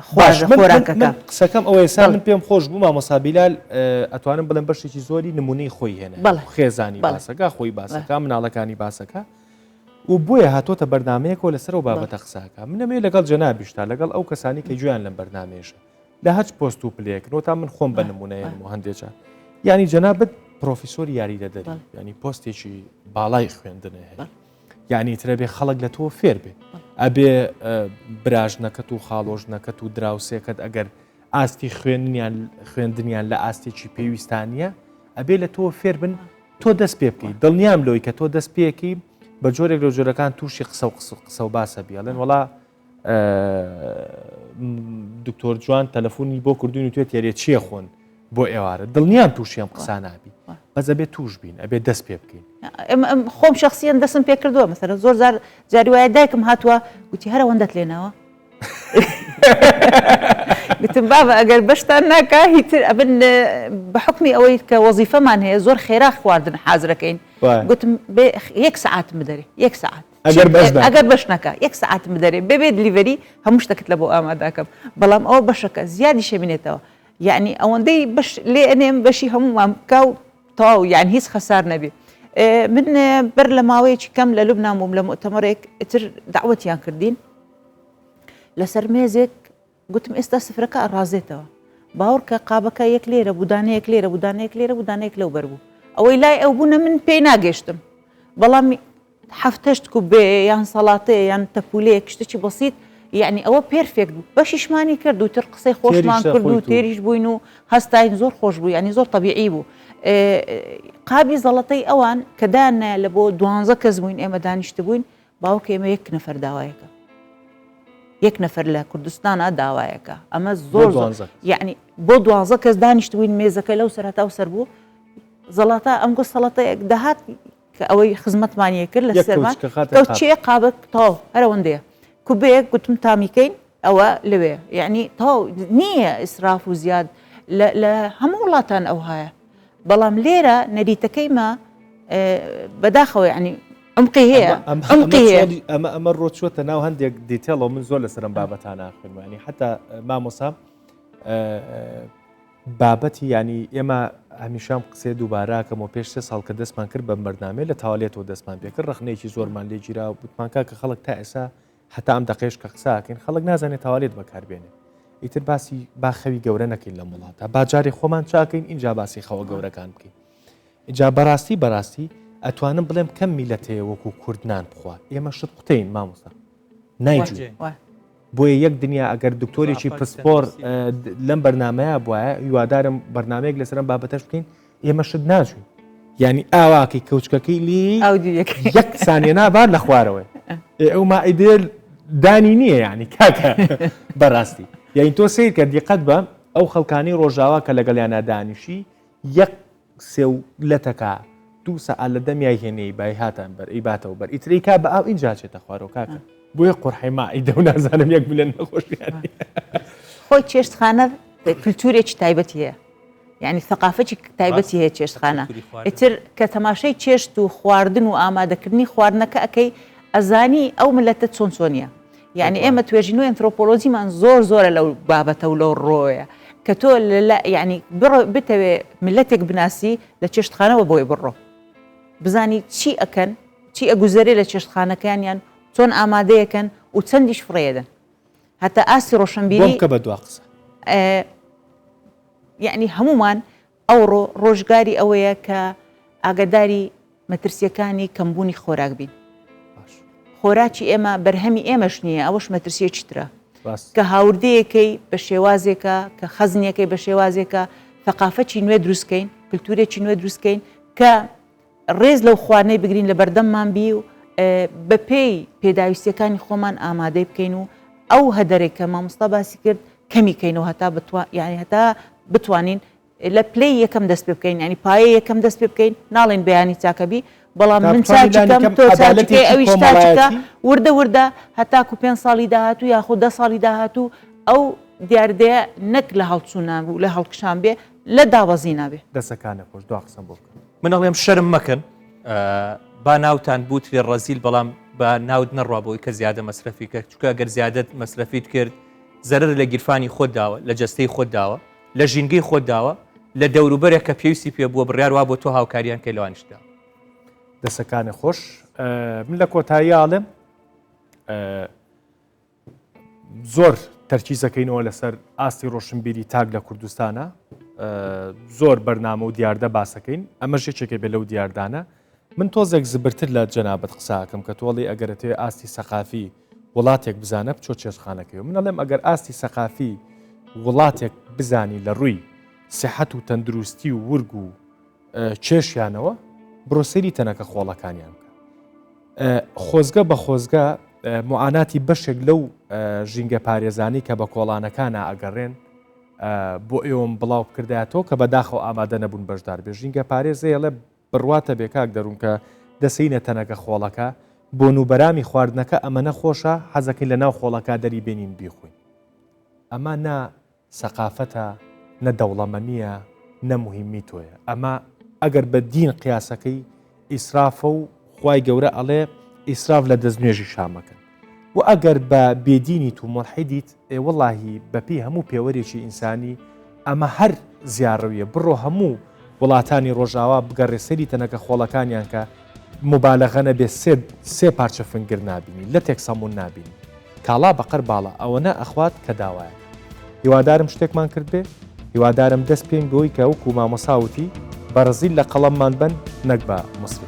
خۆراکەکە قسەکەم ئەوەی سا من پێم خۆش بوو مامۆستا بیلال ئەتوانم بڵێم بەشێکی زۆری نمونەی خۆی هێنە خێزانی باسەکە خۆی باسەکە مناڵەکانی باسەکە و بۆیە هاتۆتە بەرنمەیەکەوە لەسەر و بابەتە قساکە منەمێ لەگەڵ جەنابیشتا لەگەڵ ئەو کەسانی کە گویان لەم بەرنمێشە لە هەچ پۆست و پلەیەکەوە تا من خۆم بە نمونەیەن و هەندێکە ینی جەنابەت پرۆفیسۆری یاریدەدەری ینی پۆستێکی باڵای خوێندنە هەیە یعنی ترە بێ خەڵک لە تۆ فێر بێ ئەبێ براژنەکەت و خاڵۆژنەکەت و دراوسێکت ئەگەر ئاستی خوێندنیان لە ئاستێکی پێویستانیە ئەبێ لە تۆ فێر بن تۆ دەست پێ بکەیت دڵنیام لەوەی کە تۆ دەست پێکی بە جۆرێک لە جۆرەکان تووشی قسە و باسە بیاڵێن وڵا دکتۆر جوان تەلەفۆنی بۆ کردوین و توێت یاریە چیە خۆن بۆ ئێوارە دڵنیام تووشیام قسە نابی بەس ئەبێ توش بین ئەبێ دەست پێ بکەین خۆم شخصیان دەستم پێ کردووە مەسەرە زۆر جاری وایە دایکم هاتووە گوتی هەرە وەندەت لێنەوە گوتم بابە ئەگەر بەشتان ناکە هیتر ئەبن بە حکمی ئەوەی کە وەزیفەمان هەیە زۆر خێرا خواردن حازرەکەین گوتم یەک سەعات بدەری یەک سەعات ئەگەر بەش نەکە یەک سەعات بدەرێ بێ دلیڤەری هەموو شتەکەت لە بۆ ئاماداکەم بەڵام ئەوە بەشەکە زیادی شەبینێتەوە یعنی ئەوەندەی بەش لێ ئەنێم بەشی هەمومان بکە و تەواو یان هیچ خەسار نەبێ من بەر لە ماوەیەکی کەم لە لوبنان بووم لە مؤتەمەرێک ئتر دعوەتیان کردین لەسەر مێزێک گوتم ئێستا سفرەکە ئەڕازێتەوە باوەڕ کە قابەکە یەک لێرە بودانەیەک لێرە بودانەیەک لێرە بودانەیەک لەو بەربوو ئەوەی لای ئەو بوونە من پێی ناگەشتم بەڵام هەفتەشت و بێ یان سەڵاتەیە یان تەپولەیەک شتێکی بەسیط یعنی ئەوە پێرفێکت بوو بەشیشمانی کرد و تر قسەی خۆشمان کرد و تێریش بووین و هەستاین زۆر خۆش بوو ینی زۆر طبیعی بوو قابی زەڵەتەی ئەوان کە دانایە لە بۆ 12 کەس بووین ئێمە دانیشت بووین باوکە ئێمە یەک نەفەر داوایەکە یەک نەفەر لە کوردستانە داوایەکە ئەمە زۆر یعنی بۆ 12 کەس دانیشت بووین مێزەکە لەو سەرەتا و سەر بوو زەڵاتە ئەم گۆ سەڵەتەیەک داهات کە ئەوەی خزمەتمانیە کرد لە سەرمان چێ قابک تاو هەرەوەندەیە کوبەیەک گوتم تامیکەین ئەوە لەوێ یعنی تاو نییە ئیسراف و زیاد لە هەموو وڵاتان ئەو هەیە بەڵام لێرە نەریتەکەیمە بەداخەوە ینی ئەمقی هەیە ئەمە ڕۆچوەتە ناو هەندێک دیتێڵەوە من زۆر لەسەرم بابەتان ناخوێنوانی حتا مامۆسا بابەتی ینی ئێمە هەمیشام قسێ دووباراکەم و پێش 3 ساڵ کە دەستمان کرد بە مەردامێ لە تاوالێتەوە دەستمان پێکرد ڕخنەیەکی زۆرمان لێ گیرا و بوتمانکە کە خەڵک تا ئێسا هەتا ئەم دەقێش کە قساکەین خەڵک نازانێت تاوالێت بەکاربێنێ ئیتر باسی باخەوی گەورە نەکەین لە وڵاتە باجارێ خۆمان چاکەین اینجا باسی خەوە گەورەکان بکەین اینجا بەڕاستی ئەتوانم بڵێم کەم میلەتەیە وەکو کوردنان بخوا ئێمە شت قوتەین مامۆستا نایجوین بۆیە یەک دنیا ئەگەر دکتۆرێکی پسپۆر لەم بەرنمەیە بواە هیوادارم بەرنمەیەک لەسەرم بابەتەش بکەین ئێمە شت ناجوین ینی ئاواکەی کەوچکەکەی لی یەک سانیە نابار لە خوارەوەی ئەو مائیدێل دانی نییە ینی کاکە بەڕاستی یعنی تۆ سیر کە دیقەت بە ئەو خەڵکانی ڕۆژاوا کە لەگەڵیانە دانیشی یەک سێو لەتەکە دوو سەعات لە دەمیای هێنەی بای هاتان بەر ئەی باتەوە بەر ئیتری کا بە ئاو اینجا چێتە خوارەوە کاکە بۆیە قورحی ماعیدە و نازانم یەک بلێن نەخۆشیانی خۆی چێشتخانە کللتورێکی تایبەتی هەیە یعنی ثقافەتی تایبەتی هەیە چێشتخانە ئیتر کە تەماشای چێشت و خواردن و ئامادەکردنی خواردنەکە ئەەکەی ئەزانی ئەو ملەتە چۆن چۆنیە یعنی ئێمە توێژین و ئەنترۆپۆلۆژیمان زۆرە لەو بابەتە و لەو ڕۆیە کە تۆ ینی بتەوێ ملەتێک بناسی لە چێشتخانەوە بۆی بڕۆ بزانی چی ئەکەن چی ئەگوزارێ لە چێشتخانەکانیان چۆن ئامادەیەکەن و چەندیش فڕێدەن هەتا ئاسی ڕۆشنبیری کە بە دوا قسە یعنی هەمومان ئەوڕۆ ڕۆژگاری ئەوەیە کە ئاگداری مەترسیەکانی کەمبوونی خۆراک بین خۆراکی ئێمە بەرهەمی ئێمەش نییە ئەوەش مەترسیەکی ترە کە هاوردەیەکەی بە شێوازێکە کە خەزنیەکەی بە شێوازێکە ثقافەتی نوێ دروستکەین کللتورێکی نوێ دروستکەین کە ڕێز لەو خواردنەی بگرین لە بەردەممان بی و بە پێی پێداویستیەکانی خۆمان ئامادەی بکەین و ئەو هەدەرێک کە مامۆستا باسی کرد کەمیکەینەوە هەتا بتوانین لە پلەی یەکەم دەست پێ بکەین ینی پایە یەکەم دەست پێ بکەین ناڵێن بەیانی چاکەبی بەڵام من چاکەم تۆ چاکەکەی ئەویش تاچکە وردە هەتاکو 5 ساڵی داهاتوو یاخۆ 10 ساڵی داهاتوو ئەو دیاردەیە نەک لە هەڵچوونان و لە هەڵکشان بێ لە داوەزی نابێ دەسەکانە خۆش دو قسم بۆ من ئەڵێم شەرم مەکەن با ناوتان بوت لێ ڕەزیل بەڵام بە ناود نەڕابەوەی کە زیادە مەسرەفی کرد چکە ئەگەر زیادت مەسرەفیت کرد زەرر لە گیرفانی خۆت داوە لە جەستەی خۆت داوە لە ژینگەی خۆت داوە لە دەوروبەرێک کە پێویستی پێ بووە بڕیار وا بۆ تۆ هاوکاریان کە لەوانشدا دەسەکانە خۆش من لە کۆتاییاڵم زۆر تەرکیزەکەینەوە لەسەر ئاستی ڕۆشنبیری تاک لە کوردستانە زۆر بەرنامە و دیاردە باسەکەین ئەمە ژێکێکە بێ لەو دیاردانە من تۆزێک زبرتر لە جەنابەت قساکەم کە تۆڵی ئەگەرێتێ ئاستی سەقافی وڵاتێک بزانە بچۆ چێشخانەکەی و من ئەڵێم ئەگەر ئاستی سەقافی وڵاتێک بزانی لە ڕووی سیحەت و تەندروستی و ورگ و چێشیانەوە بڕۆسەری تەنەکە خۆڵەکانیان بکە خۆزگە بە خۆزگە معاناتی بەشێک لەو ژینگە پارێزانی کە بە کۆڵانەکانە ئەگەڕێن بۆ ئێوەم بڵاو بکردایەتەوە کە بەداخەوە ئامادە نەبوون بەشدار بێ ژینگە پارێزەیەڵێ بڕواتە بێکاک دەروون کە دەسەینە تەنەکە خۆڵەکە بۆ نوبەرامی خواردنەکە ئەمە نەخۆشە حەزەکەی لە ناو خۆڵەکە دەری بێنین بیخوین ئەمە نا سەقافەتە نە دەوڵەمەنیە نەموهیمی تۆیە ئەمە ئەگەر بە دین قیاسەکەی ئیسرافە و خوای گەورە ئەڵێ ئیسراف لە دەستنوێژی شامەکەن و ئەگەر بە بێدینیت و مڵحیدیت وەڵاهی بەپی هەموو پێوەرێکی ئینسانی ئەمە هەر زیارڕویە بڕۆ هەموو وڵاتانی ڕۆژاوا بگەڕێ سەری تەنەکە خۆڵەکانیان کە مبالەغە نەبێ سێ پارچە فنگر نبینی لە تێک سەمون نبینی کاڵا بەقەر باڵە ئەوەنە ئەخوات کە داوایە هیوادارم شتێکمان کرد بێ هیوادارم دەست پێین بۆی کە وەکو مامۆساوتی بەرزیل لە قەڵەممان بن نەک بە مسلم